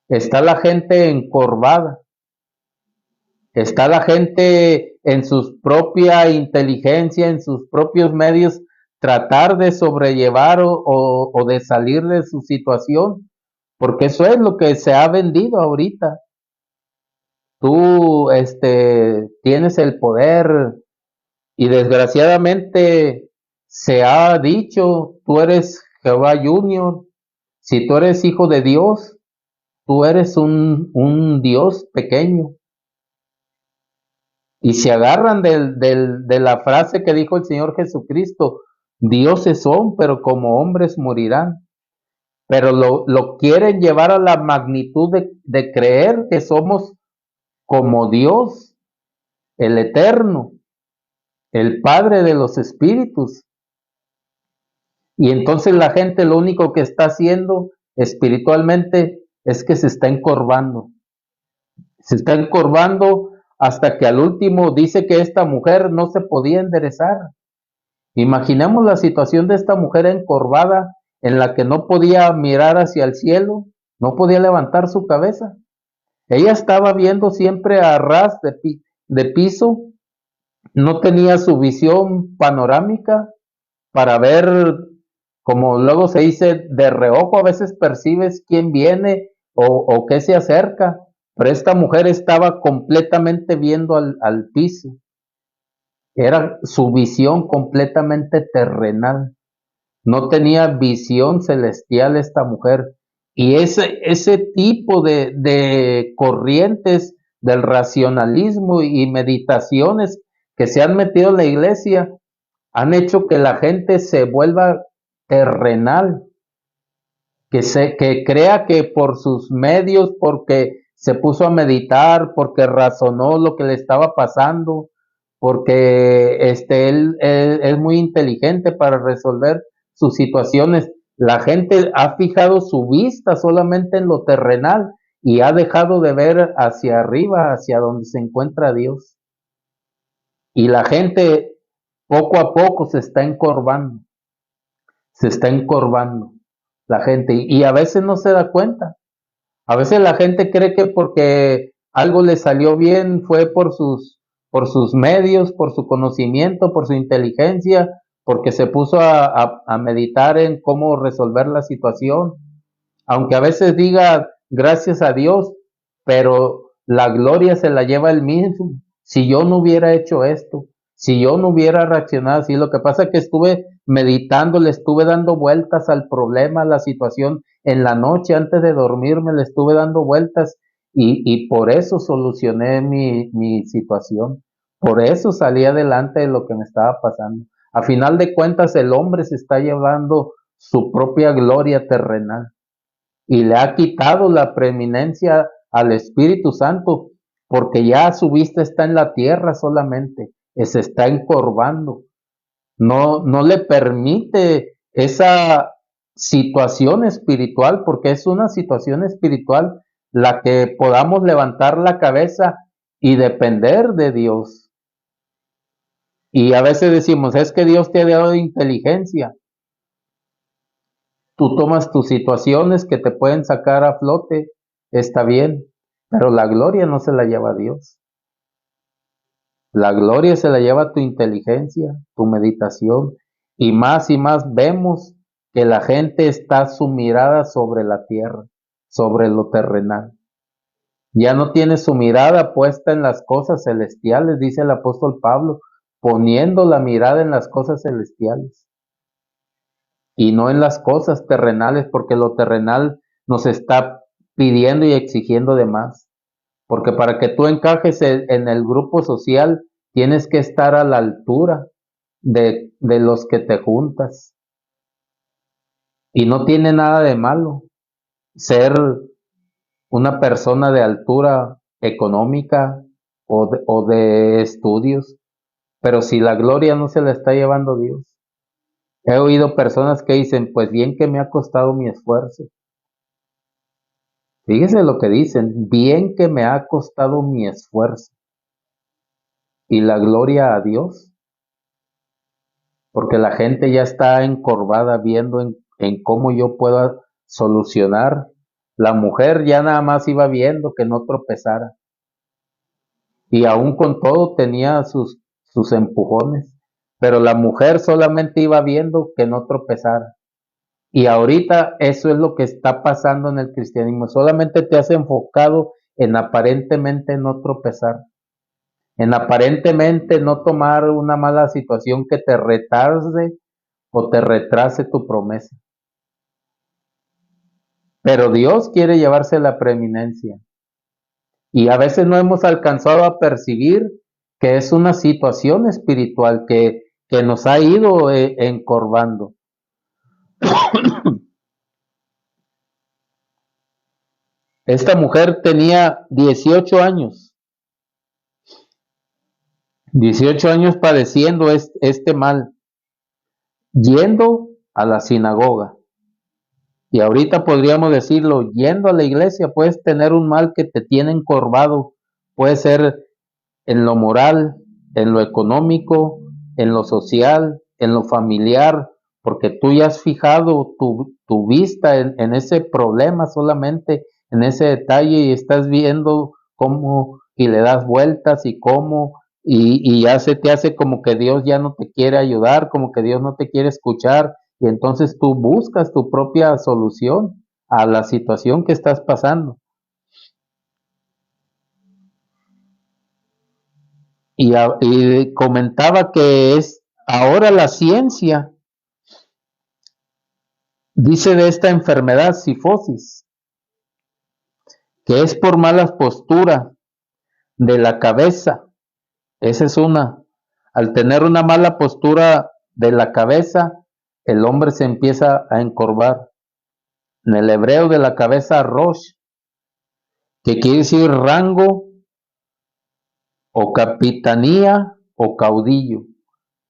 Está la gente encorvada. Está la gente en su propia inteligencia, en sus propios medios, tratar de sobrellevar o de salir de su situación, porque eso es lo que se ha vendido ahorita. Tú, tienes el poder y desgraciadamente se ha dicho, tú eres Jehová Junior, si tú eres hijo de Dios, tú eres un Dios pequeño. Y se agarran de la frase que dijo el Señor Jesucristo: dioses son, pero como hombres morirán. Pero lo quieren llevar a la magnitud de creer que somos como Dios, el Eterno, el Padre de los Espíritus. Y entonces la gente lo único que está haciendo espiritualmente es que se está encorvando. Se está encorvando hasta que al último dice que esta mujer no se podía enderezar. Imaginemos la situación de esta mujer encorvada en la que no podía mirar hacia el cielo, no podía levantar su cabeza. Ella estaba viendo siempre a ras de piso, no tenía su visión panorámica para ver, como luego se dice, de reojo a veces percibes quién viene o qué se acerca, pero esta mujer estaba completamente viendo al piso, era su visión completamente terrenal, no tenía visión celestial esta mujer. Y ese tipo de corrientes del racionalismo y meditaciones que se han metido en la iglesia han hecho que la gente se vuelva terrenal, que crea que por sus medios, porque se puso a meditar, porque razonó lo que le estaba pasando, porque él es muy inteligente para resolver sus situaciones. La gente ha fijado su vista solamente en lo terrenal y ha dejado de ver hacia arriba, hacia donde se encuentra Dios. Y la gente poco a poco se está encorvando la gente y a veces no se da cuenta. A veces la gente cree que porque algo le salió bien fue por sus medios, por su conocimiento, por su inteligencia, porque se puso a meditar en cómo resolver la situación. Aunque a veces diga gracias a Dios, pero la gloria se la lleva él mismo. Si yo no hubiera hecho esto, si yo no hubiera reaccionado así, lo que pasa es que estuve meditando, le estuve dando vueltas al problema, a la situación, en la noche antes de dormirme, le estuve dando vueltas y por eso solucioné mi situación, por eso salí adelante de lo que me estaba pasando. A final de cuentas, el hombre se está llevando su propia gloria terrenal y le ha quitado la preeminencia al Espíritu Santo, porque ya su vista está en la tierra solamente, se está encorvando, no le permite esa situación espiritual, porque es una situación espiritual la que podamos levantar la cabeza y depender de Dios. Y a veces decimos, es que Dios te ha dado inteligencia. Tú tomas tus situaciones que te pueden sacar a flote, está bien, pero la gloria no se la lleva Dios. La gloria se la lleva tu inteligencia, tu meditación, y más vemos que la gente está su mirada sobre la tierra, sobre lo terrenal. Ya no tiene su mirada puesta en las cosas celestiales, dice el apóstol Pablo, poniendo la mirada en las cosas celestiales y no en las cosas terrenales, porque lo terrenal nos está pidiendo y exigiendo de más. Porque para que tú encajes en el grupo social, tienes que estar a la altura de los que te juntas. Y no tiene nada de malo ser una persona de altura económica o de estudios, pero si la gloria no se la está llevando Dios. He oído personas que dicen, pues bien que me ha costado mi esfuerzo. Fíjese lo que dicen, bien que me ha costado mi esfuerzo. Y la gloria a Dios, porque la gente ya está encorvada viendo en cómo yo puedo solucionar. La mujer ya nada más iba viendo que no tropezara. Y aún con todo tenía sus empujones, pero la mujer solamente iba viendo que no tropezara. Y ahorita eso es lo que está pasando en el cristianismo. Solamente te has enfocado en aparentemente no tropezar, en aparentemente no tomar una mala situación que te retarde o te retrase tu promesa. Pero Dios quiere llevarse la preeminencia. Y a veces no hemos alcanzado a percibir que es una situación espiritual que nos ha ido encorvando. Esta mujer tenía 18 años padeciendo este mal, yendo a la sinagoga. Y ahorita podríamos decirlo, yendo a la iglesia puedes tener un mal que te tiene encorvado, puede ser en lo moral, en lo económico, en lo social, en lo familiar, porque tú ya has fijado tu vista en ese problema solamente, en ese detalle, y estás viendo cómo, y le das vueltas y cómo, y ya se te hace como que Dios ya no te quiere ayudar, como que Dios no te quiere escuchar, y entonces tú buscas tu propia solución a la situación que estás pasando. Y comentaba que es ahora la ciencia, dice de esta enfermedad, cifosis, que es por mala postura de la cabeza. Esa es una. Al tener una mala postura de la cabeza, el hombre se empieza a encorvar. En el hebreo de la cabeza, rosh, que quiere decir rango o capitanía o caudillo.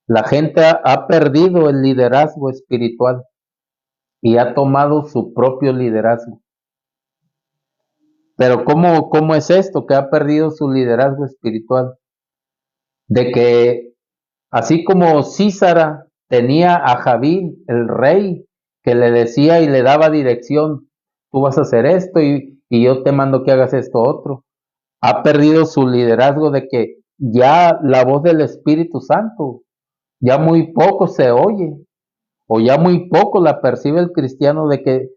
La gente ha perdido el liderazgo espiritual y ha tomado su propio liderazgo. Pero ¿cómo es esto? Que ha perdido su liderazgo espiritual. De que así como Císara tenía a Javín, el rey, que le decía y le daba dirección, tú vas a hacer esto y yo te mando que hagas esto otro. Ha perdido su liderazgo de que ya la voz del Espíritu Santo, ya muy poco se oye, o ya muy poco la percibe el cristiano de que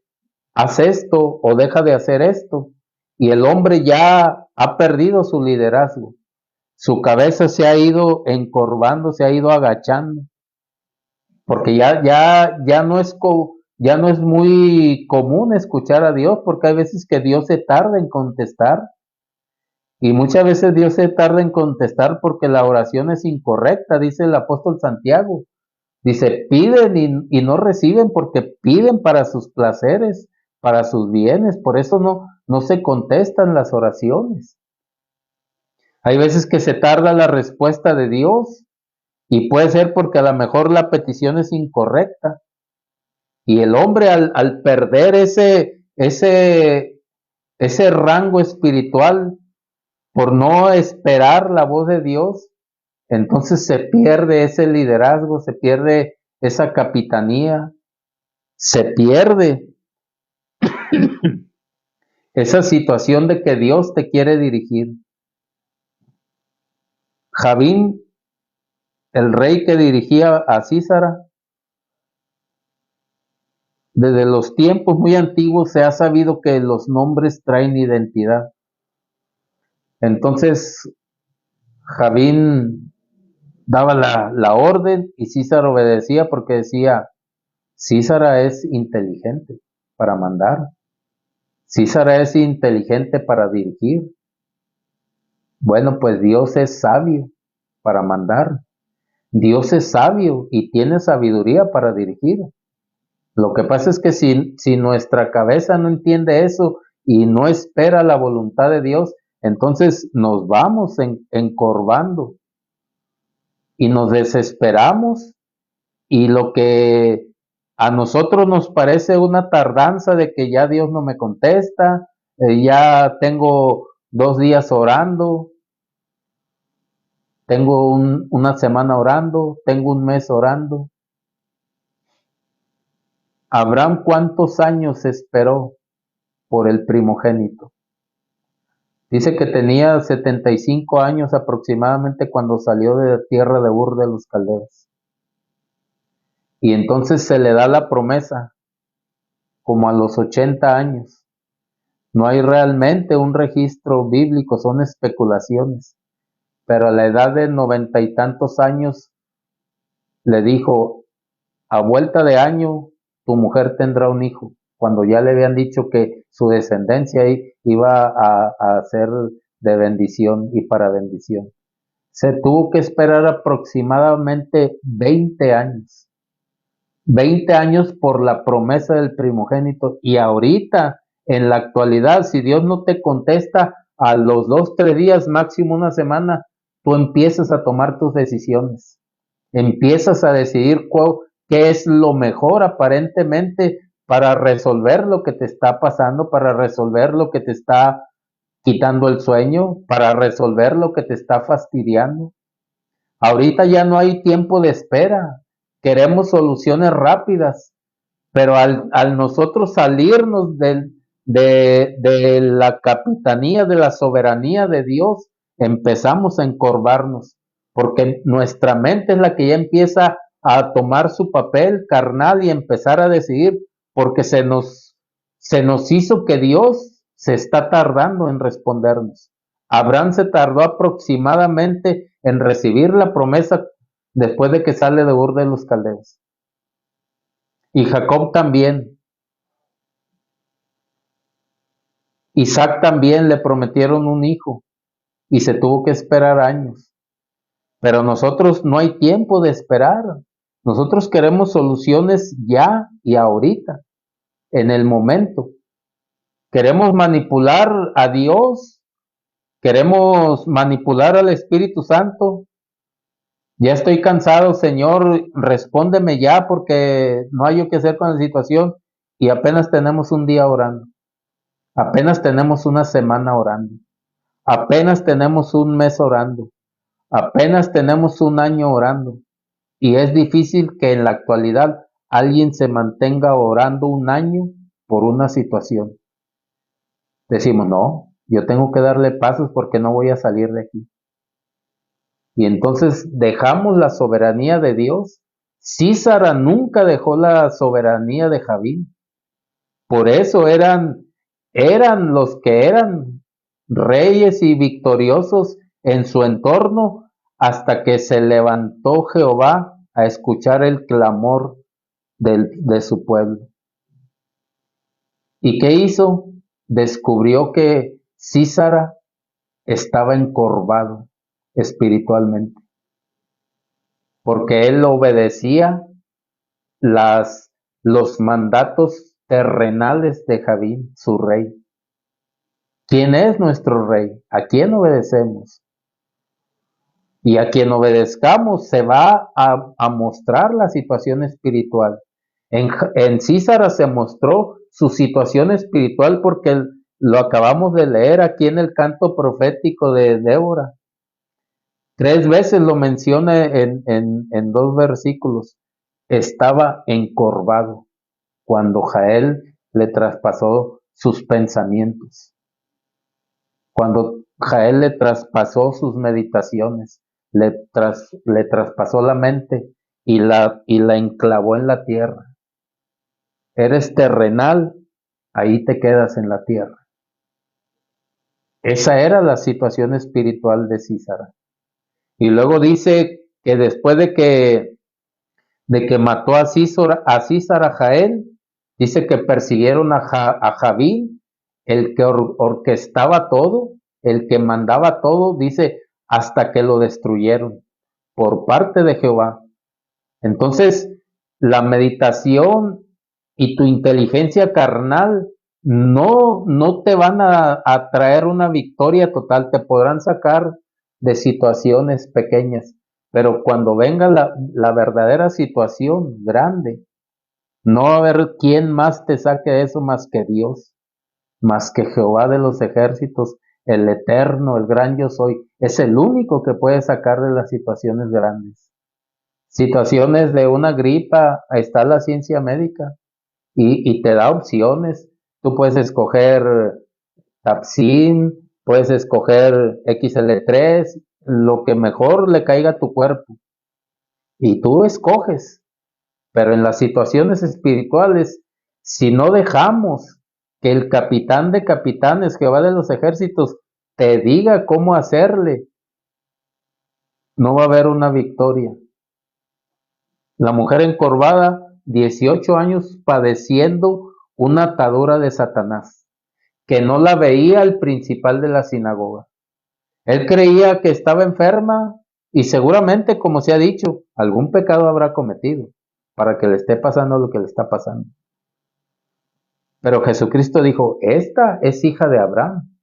haz esto o deja de hacer esto. Y el hombre ya ha perdido su liderazgo. Su cabeza se ha ido encorvando, se ha ido agachando, porque ya no es muy común escuchar a Dios, porque hay veces que Dios se tarda en contestar, y muchas veces Dios se tarda en contestar porque la oración es incorrecta, dice el apóstol Santiago. Dice, piden y no reciben porque piden para sus placeres, para sus bienes, por eso no se contestan las oraciones. Hay veces que se tarda la respuesta de Dios y puede ser porque a lo mejor la petición es incorrecta. Y el hombre al perder ese rango espiritual por no esperar la voz de Dios, entonces se pierde ese liderazgo, se pierde esa capitanía, se pierde esa situación de que Dios te quiere dirigir. Javín, el rey que dirigía a Císara, desde los tiempos muy antiguos se ha sabido que los nombres traen identidad. Entonces, Javín daba la orden y Císara obedecía porque decía, Císara es inteligente para mandar, Císara es inteligente para dirigir. Bueno, pues Dios es sabio para mandar, Dios es sabio y tiene sabiduría para dirigir. Lo que pasa es que si nuestra cabeza no entiende eso y no espera la voluntad de Dios, entonces nos vamos encorvando y nos desesperamos, y lo que a nosotros nos parece una tardanza de que ya Dios no me contesta, ya tengo 2 días orando, tengo una semana orando, tengo un mes orando. Abraham, ¿cuántos años esperó por el primogénito? Dice que tenía 75 años aproximadamente cuando salió de la tierra de Ur de los Caldeos. Y entonces se le da la promesa como a los 80 años. No hay realmente un registro bíblico, son especulaciones. Pero a la edad de 90 y tantos años le dijo, a vuelta de año tu mujer tendrá un hijo, cuando ya le habían dicho que su descendencia iba a ser de bendición y para bendición. Se tuvo que esperar aproximadamente 20 años. 20 años por la promesa del primogénito, y ahorita, en la actualidad, si Dios no te contesta a los 2, 3 días, máximo una semana, tú empiezas a tomar tus decisiones, empiezas a decidir qué es lo mejor aparentemente para resolver lo que te está pasando, para resolver lo que te está quitando el sueño, para resolver lo que te está fastidiando. Ahorita ya no hay tiempo de espera. queremos soluciones rápidas, pero al nosotros salirnos de la capitanía, de la soberanía de Dios, empezamos a encorvarnos, porque nuestra mente es la que ya empieza a tomar su papel carnal y empezar a decidir, porque se nos hizo que Dios se está tardando en respondernos. Abraham se tardó aproximadamente en recibir la promesa después de que sale de Ur de los Caldeos. Y Jacob también. Isaac también le prometieron un hijo y se tuvo que esperar años. Pero nosotros no hay tiempo de esperar. Nosotros queremos soluciones ya y ahorita, en el momento. Queremos manipular a Dios, queremos manipular al Espíritu Santo. Ya estoy cansado, Señor, respóndeme ya porque no hay yo qué hacer con la situación y apenas tenemos un día orando, apenas tenemos una semana orando, apenas tenemos un mes orando, apenas tenemos un año orando y es difícil que en la actualidad alguien se mantenga orando un año por una situación. Decimos, no, yo tengo que darle pasos porque no voy a salir de aquí. Y entonces dejamos la soberanía de Dios. Císara nunca dejó la soberanía de Javín. Por eso eran los que eran reyes y victoriosos en su entorno hasta que se levantó Jehová a escuchar el clamor de su pueblo. ¿Y qué hizo? Descubrió que Císara estaba encorvado espiritualmente, porque él obedecía las, los mandatos terrenales de Javín, su rey. ¿Quién es nuestro rey? ¿A quién obedecemos? Y a quien obedezcamos se va a mostrar la situación espiritual. En Císara se mostró su situación espiritual porque lo acabamos de leer aquí en el canto profético de Débora. 3 veces lo menciona en 2 versículos. Estaba encorvado cuando Jael le traspasó sus pensamientos, cuando Jael le traspasó sus meditaciones, le traspasó la mente y la enclavó en la tierra. Eres terrenal, ahí te quedas en la tierra. Esa era la situación espiritual de Císara. Y luego dice que después de que mató a Císara Jael, dice que persiguieron a Javín, el que orquestaba todo, el que mandaba todo, dice, hasta que lo destruyeron por parte de Jehová. Entonces, la meditación y tu inteligencia carnal no te van a traer una victoria total, te podrán sacar de situaciones pequeñas, pero cuando venga la verdadera situación grande, no va a haber quien más te saque de eso más que Dios, más que Jehová de los ejércitos, el eterno, el gran yo soy. Es el único que puede sacar de las situaciones grandes. Situaciones de una gripa, ahí está la ciencia médica y te da opciones. Tú puedes escoger Tapsin, puedes escoger XL3, lo que mejor le caiga a tu cuerpo. Y tú escoges. Pero en las situaciones espirituales, si no dejamos que el capitán de capitanes, Jehová de los ejércitos, te diga cómo hacerle, no va a haber una victoria. La mujer encorvada, 18 años padeciendo una atadura de Satanás, que no la veía el principal de la sinagoga. Él creía que estaba enferma y seguramente, como se ha dicho, algún pecado habrá cometido para que le esté pasando lo que le está pasando. Pero Jesucristo dijo, esta es hija de Abraham.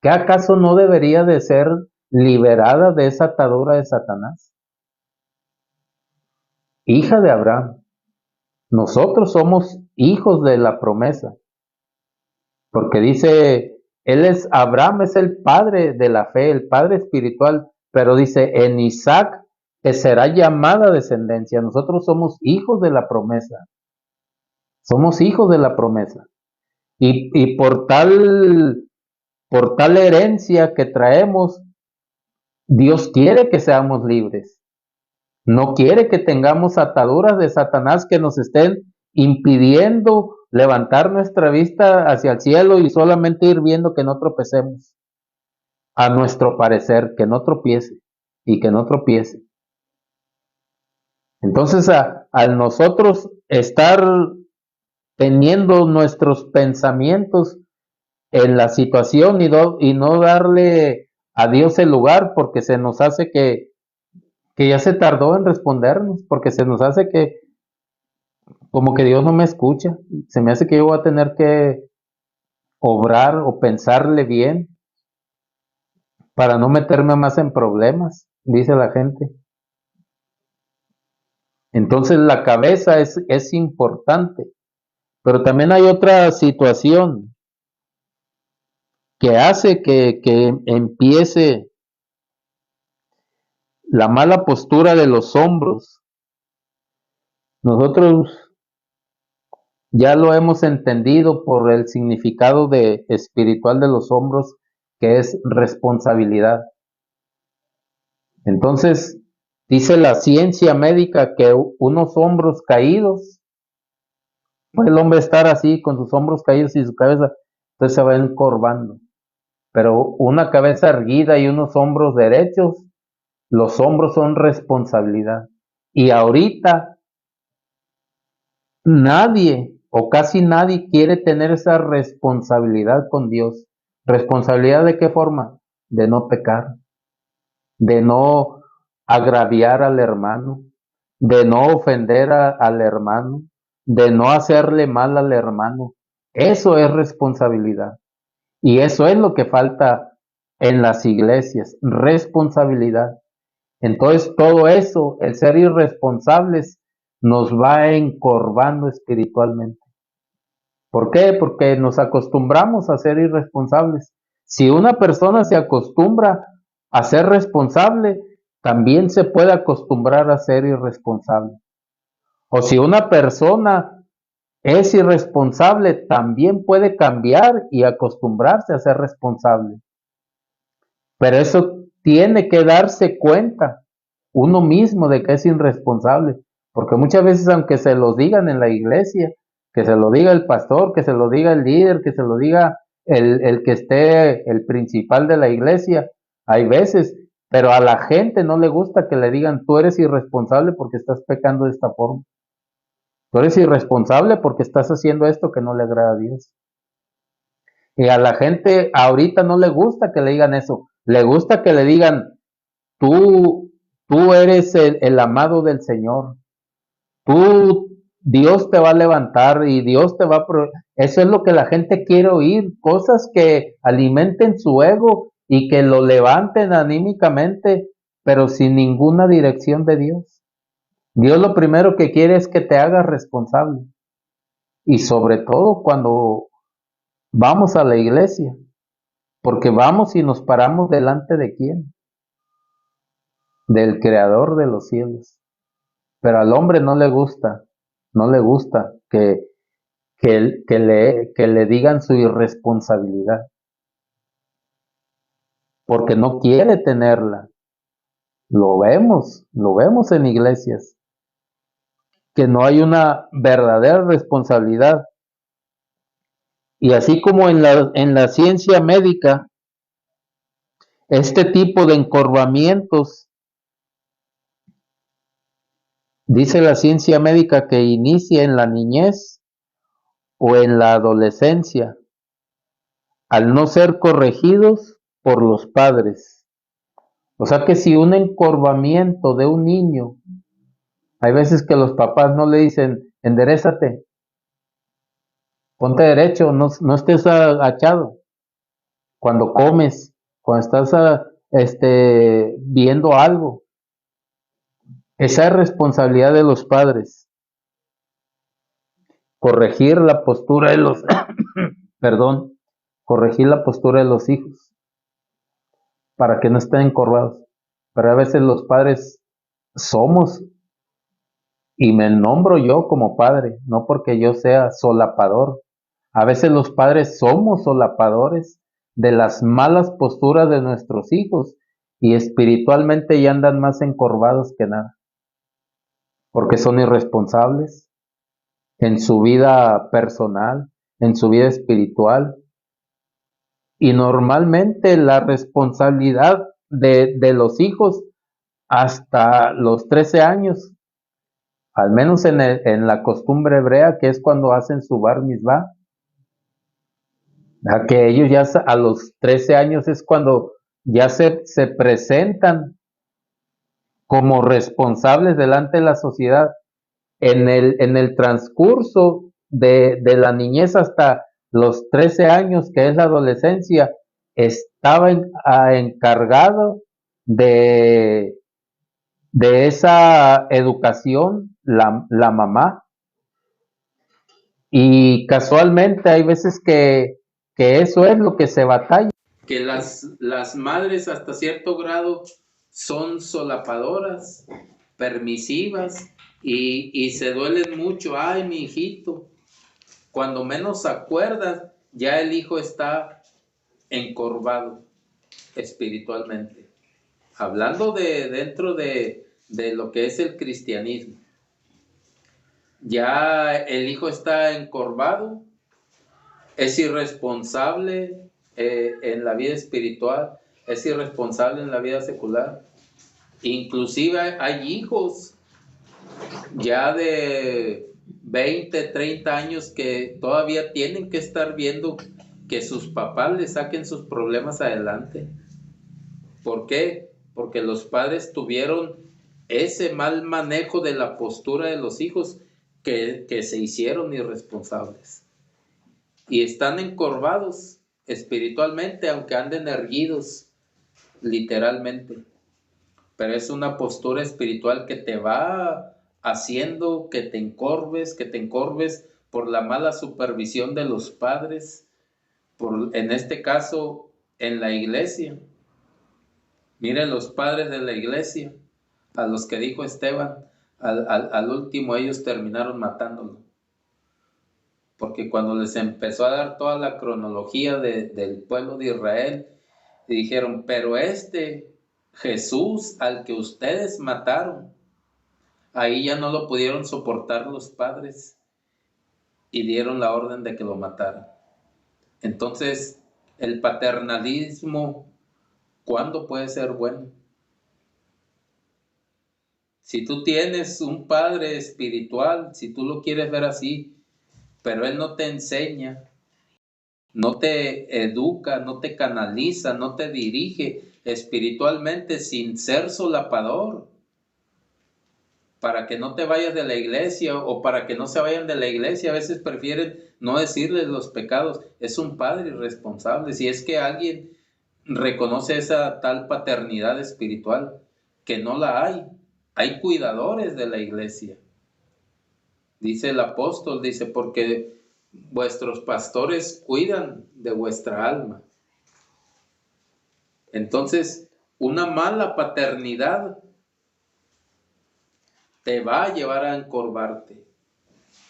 ¿Qué acaso no debería de ser liberada de esa atadura de Satanás? Hija de Abraham. Nosotros somos hijos de la promesa. Porque dice, Abraham es el padre de la fe, el padre espiritual. Pero dice, en Isaac que será llamada descendencia. Nosotros somos hijos de la promesa. Somos hijos de la promesa. Y por tal herencia que traemos, Dios quiere que seamos libres. No quiere que tengamos ataduras de Satanás que nos estén impidiendo levantar nuestra vista hacia el cielo y solamente ir viendo que no tropecemos. A nuestro parecer, que no tropiece y que no tropiece. Entonces, al nosotros estar teniendo nuestros pensamientos en la situación y no darle a Dios el lugar, porque se nos hace que ya se tardó en respondernos, porque se nos hace que como que Dios no me escucha, se me hace que yo voy a tener que obrar o pensarle bien para no meterme más en problemas, dice la gente. Entonces la cabeza es importante, pero también hay otra situación que hace que empiece la mala postura de los hombros. Nosotros ya lo hemos entendido por el significado de espiritual de los hombros, que es responsabilidad. Entonces, dice la ciencia médica que unos hombros caídos, puede el hombre estar así con sus hombros caídos y su cabeza, entonces se va encorvando. Pero una cabeza erguida y unos hombros derechos, los hombros son responsabilidad. Y ahorita nadie o casi nadie quiere tener esa responsabilidad con Dios. ¿Responsabilidad de qué forma? De no pecar, de no agraviar al hermano, de no ofender al hermano, de no hacerle mal al hermano. Eso es responsabilidad. Y eso es lo que falta en las iglesias, responsabilidad. Entonces todo eso, el ser irresponsables, nos va encorvando espiritualmente. ¿Por qué? Porque nos acostumbramos a ser irresponsables. Si una persona se acostumbra a ser responsable, también se puede acostumbrar a ser irresponsable. O si una persona es irresponsable, también puede cambiar y acostumbrarse a ser responsable. Pero eso tiene que darse cuenta uno mismo de que es irresponsable, porque muchas veces aunque se lo digan en la iglesia, que se lo diga el pastor, que se lo diga el líder, que se lo diga el que esté el principal de la iglesia, hay veces, pero a la gente no le gusta que le digan tú eres irresponsable porque estás pecando de esta forma, tú eres irresponsable porque estás haciendo esto que no le agrada a Dios. Y a la gente ahorita no le gusta que le digan eso, le gusta que le digan tú eres el amado del Señor. Dios te va a levantar y Dios te va a... Eso es lo que la gente quiere oír, cosas que alimenten su ego y que lo levanten anímicamente, pero sin ninguna dirección de Dios. Dios lo primero que quiere es que te hagas responsable. Y sobre todo cuando vamos a la iglesia, porque vamos y nos paramos delante de quién, del Creador de los cielos. Pero al hombre no le gusta que le digan su irresponsabilidad, porque no quiere tenerla. Lo vemos en iglesias, que no hay una verdadera responsabilidad. Y así como en la ciencia médica, este tipo de encorvamientos, dice la ciencia médica que inicia en la niñez o en la adolescencia, al no ser corregidos por los padres. O sea que si un encorvamiento de un niño, hay veces que los papás no le dicen, enderézate, ponte derecho, no estés agachado. Cuando comes, cuando estás viendo algo, esa es responsabilidad de los padres. Corregir la postura de los, perdón, corregir la postura de los hijos para que no estén encorvados. Pero a veces los padres somos, y me nombro yo como padre, no porque yo sea solapador. A veces los padres somos solapadores de las malas posturas de nuestros hijos y espiritualmente ya andan más encorvados que nada, porque son irresponsables en su vida personal, en su vida espiritual. Y normalmente la responsabilidad de los hijos hasta los 13 años, al menos en la costumbre hebrea, que es cuando hacen su bar mitzvah, a que ellos ya a los 13 años es cuando ya se presentan como responsables delante de la sociedad. En el transcurso de la niñez hasta los 13 años, que es la adolescencia, estaba encargado de, de esa educación la mamá. Y casualmente hay veces que eso es lo que se batalla. Que las madres hasta cierto grado son solapadoras, permisivas y se duelen mucho. Ay, mi hijito, cuando menos acuerdas, ya el hijo está encorvado espiritualmente. Hablando de dentro de lo que es el cristianismo, ya el hijo está encorvado, es irresponsable en la vida espiritual, es irresponsable en la vida secular. Inclusive hay hijos ya de 20, 30 años que todavía tienen que estar viendo que sus papás les saquen sus problemas adelante. ¿Por qué? Porque los padres tuvieron ese mal manejo de la postura de los hijos que se hicieron irresponsables. Y están encorvados espiritualmente, aunque anden erguidos literalmente. Pero es una postura espiritual que te va haciendo que te encorves por la mala supervisión de los padres, en este caso en la iglesia. Miren los padres de la iglesia, a los que dijo Esteban, al último ellos terminaron matándolo. Porque cuando les empezó a dar toda la cronología del pueblo de Israel, dijeron, pero Jesús al que ustedes mataron, ahí ya no lo pudieron soportar los padres y dieron la orden de que lo mataran. Entonces, el paternalismo, ¿cuándo puede ser bueno? Si tú tienes un padre espiritual, si tú lo quieres ver así, pero él no te enseña, no te educa, no te canaliza, no te dirige espiritualmente sin ser solapador, para que no te vayas de la iglesia o para que no se vayan de la iglesia. A veces prefieren no decirles los pecados. Es un padre irresponsable. Si es que alguien reconoce esa tal paternidad espiritual, que no la hay. Hay cuidadores de la iglesia. Dice el apóstol, dice, porque vuestros pastores cuidan de vuestra alma. Entonces, una mala paternidad te va a llevar a encorvarte.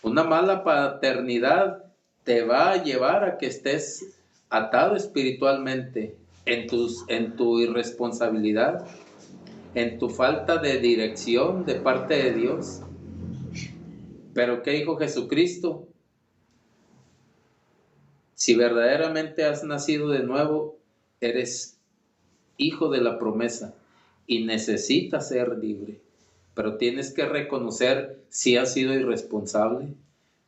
Una mala paternidad te va a llevar a que estés atado espiritualmente en tu irresponsabilidad, en tu falta de dirección de parte de Dios. Pero ¿qué dijo Jesucristo? Si verdaderamente has nacido de nuevo, eres hijo de la promesa y necesitas ser libre. Pero tienes que reconocer si has sido irresponsable.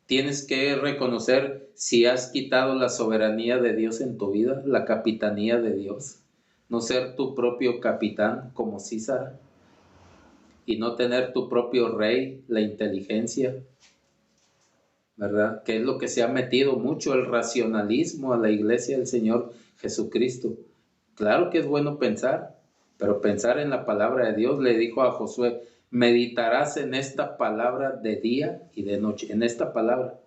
Tienes que reconocer si has quitado la soberanía de Dios en tu vida, la capitanía de Dios. No ser tu propio capitán como Císara y no tener tu propio rey, la inteligencia, ¿verdad? Que es lo que se ha metido mucho, el racionalismo a la iglesia del Señor Jesucristo. Claro que es bueno pensar, pero pensar en la palabra de Dios. Le dijo a Josué, meditarás en esta palabra de día y de noche, en esta palabra,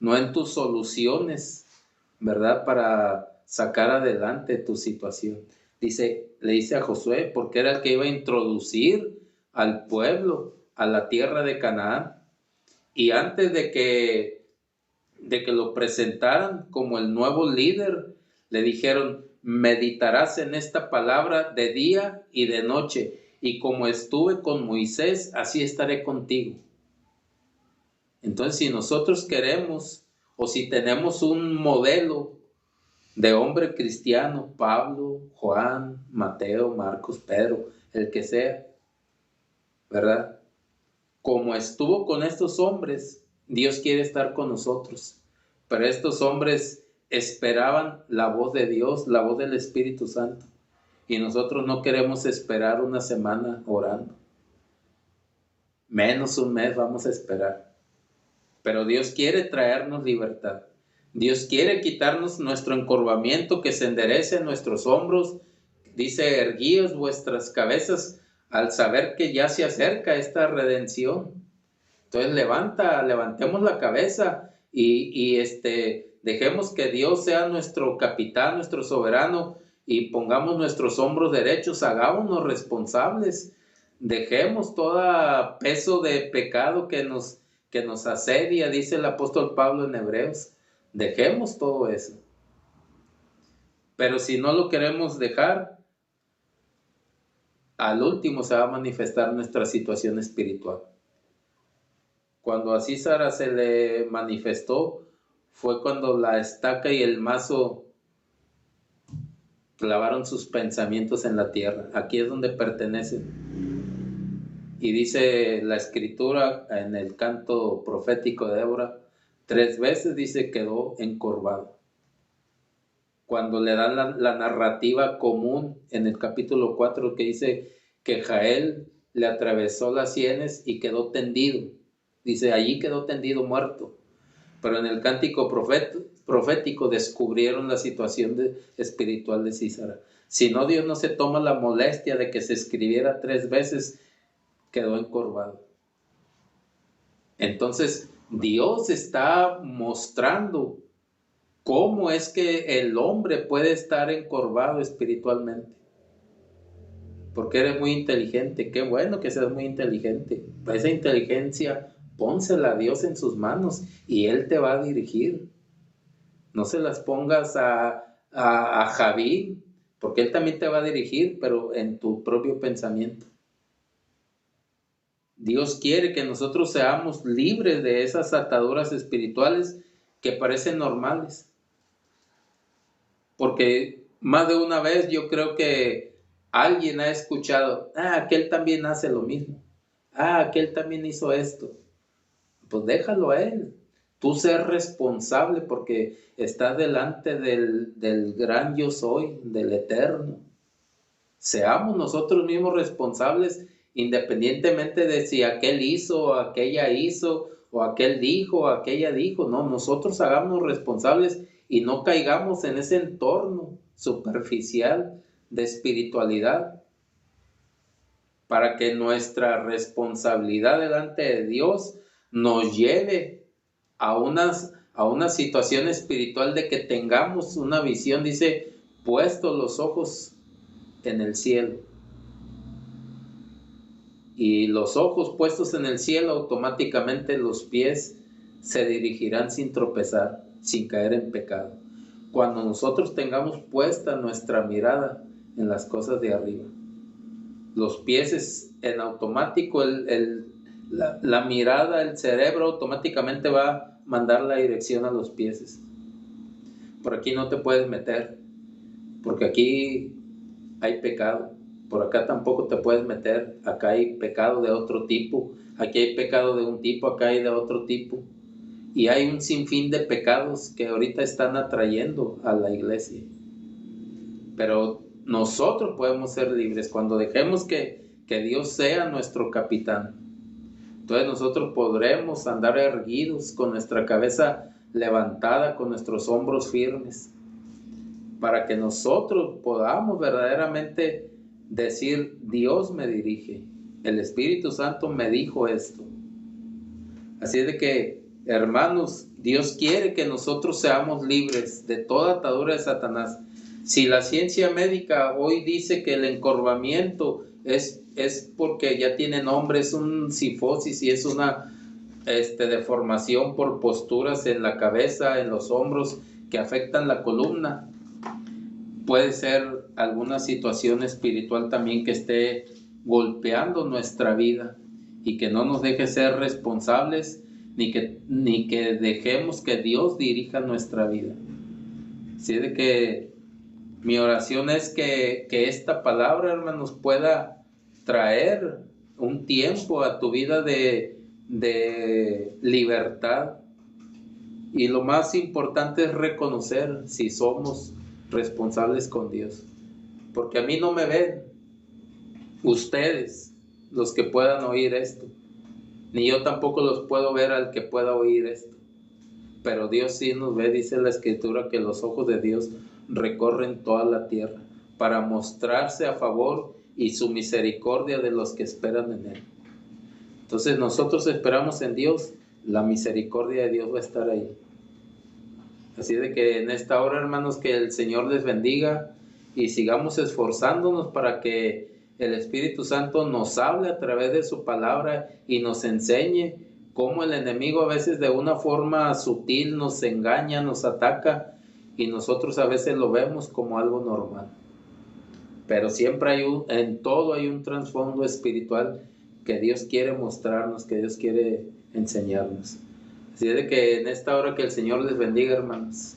no en tus soluciones, ¿verdad? Para sacar adelante tu situación. Le dice a Josué, porque era el que iba a introducir al pueblo, a la tierra de Canaán. Y antes de que lo presentaran como el nuevo líder, le dijeron: meditarás en esta palabra de día y de noche, y como estuve con Moisés, así estaré contigo. Entonces, si nosotros queremos, o si tenemos un modelo de hombre cristiano, Pablo, Juan, Mateo, Marcos, Pedro, el que sea, ¿verdad? Como estuvo con estos hombres, Dios quiere estar con nosotros. Pero estos hombres esperaban la voz de Dios, la voz del Espíritu Santo. Y nosotros no queremos esperar una semana orando. Menos un mes vamos a esperar. Pero Dios quiere traernos libertad. Dios quiere quitarnos nuestro encorvamiento, que se enderece en nuestros hombros. Dice: erguíos vuestras cabezas al saber que ya se acerca esta redención. Entonces levantemos la cabeza y dejemos que Dios sea nuestro capitán, nuestro soberano, y pongamos nuestros hombros derechos, hagámonos responsables, dejemos todo peso de pecado que nos asedia, dice el apóstol Pablo en Hebreos. Dejemos todo eso. Pero si no lo queremos dejar, al último se va a manifestar nuestra situación espiritual. Cuando a Císara se le manifestó, fue cuando la estaca y el mazo clavaron sus pensamientos en la tierra. Aquí es donde pertenecen. Y dice la escritura en el canto profético de Débora, 3 veces dice quedó encorvado. Cuando le dan la narrativa común en el capítulo 4, que dice que Jael le atravesó las sienes y quedó tendido. Dice: allí quedó tendido muerto. Pero en el cántico profético descubrieron la situación espiritual de Císara. Si no, Dios no se toma la molestia de que se escribiera 3 veces, quedó encorvado. Entonces, Dios está mostrando cómo es que el hombre puede estar encorvado espiritualmente. Porque eres muy inteligente. Qué bueno que seas muy inteligente. Esa inteligencia, pónsela a Dios en sus manos y Él te va a dirigir. No se las pongas a Javín, porque Él también te va a dirigir, pero en tu propio pensamiento. Dios quiere que nosotros seamos libres de esas ataduras espirituales que parecen normales. Porque más de una vez yo creo que alguien ha escuchado: aquel también hace lo mismo. Aquel también hizo esto. Pues déjalo a él. Tú ser responsable, porque estás delante del gran yo soy, del eterno. Seamos nosotros mismos responsables, independientemente de si aquel hizo, o aquella hizo, o aquel dijo, o aquella dijo. No, nosotros hagámonos responsables y no caigamos en ese entorno superficial de espiritualidad, para que nuestra responsabilidad delante de Dios nos lleve a una situación espiritual de que tengamos una visión. Dice: puestos los ojos en el cielo. Y los ojos puestos en el cielo, automáticamente los pies se dirigirán sin tropezar, sin caer en pecado. Cuando nosotros tengamos puesta nuestra mirada en las cosas de arriba, los pies es en automático, la mirada, el cerebro automáticamente va a mandar la dirección a los pies. Por aquí no te puedes meter, porque aquí hay pecado. Por acá tampoco te puedes meter, acá hay pecado de otro tipo, aquí hay pecado de un tipo, acá hay de otro tipo. Y hay un sinfín de pecados que ahorita están atrayendo a la iglesia. Pero nosotros podemos ser libres cuando dejemos que Dios sea nuestro capitán. Entonces nosotros podremos andar erguidos, con nuestra cabeza levantada, con nuestros hombros firmes, para que nosotros podamos verdaderamente decir: Dios me dirige, el Espíritu Santo me dijo esto. Así es de que, hermanos, Dios quiere que nosotros seamos libres de toda atadura de Satanás. Si la ciencia médica hoy dice que el encorvamiento es porque ya tiene nombre, es un cifosis y es una deformación por posturas en la cabeza, en los hombros, que afectan la columna. Puede ser alguna situación espiritual también que esté golpeando nuestra vida y que no nos deje ser responsables ni que dejemos que Dios dirija nuestra vida. Así de que mi oración es que esta palabra, hermanos, pueda traer un tiempo a tu vida de libertad. Y lo más importante es reconocer si somos responsables con Dios. Porque a mí no me ven ustedes, los que puedan oír esto. Ni yo tampoco los puedo ver al que pueda oír esto. Pero Dios sí nos ve, dice la Escritura, que los ojos de Dios recorren toda la tierra para mostrarse a favor y su misericordia de los que esperan en Él. Entonces nosotros esperamos en Dios, la misericordia de Dios va a estar ahí. Así de que en esta hora, hermanos, que el Señor les bendiga y sigamos esforzándonos para que el Espíritu Santo nos hable a través de su palabra y nos enseñe cómo el enemigo a veces de una forma sutil nos engaña, nos ataca y nosotros a veces lo vemos como algo normal. Pero siempre en todo hay un trasfondo espiritual que Dios quiere mostrarnos, que Dios quiere enseñarnos. Así de que en esta hora que el Señor les bendiga, hermanos.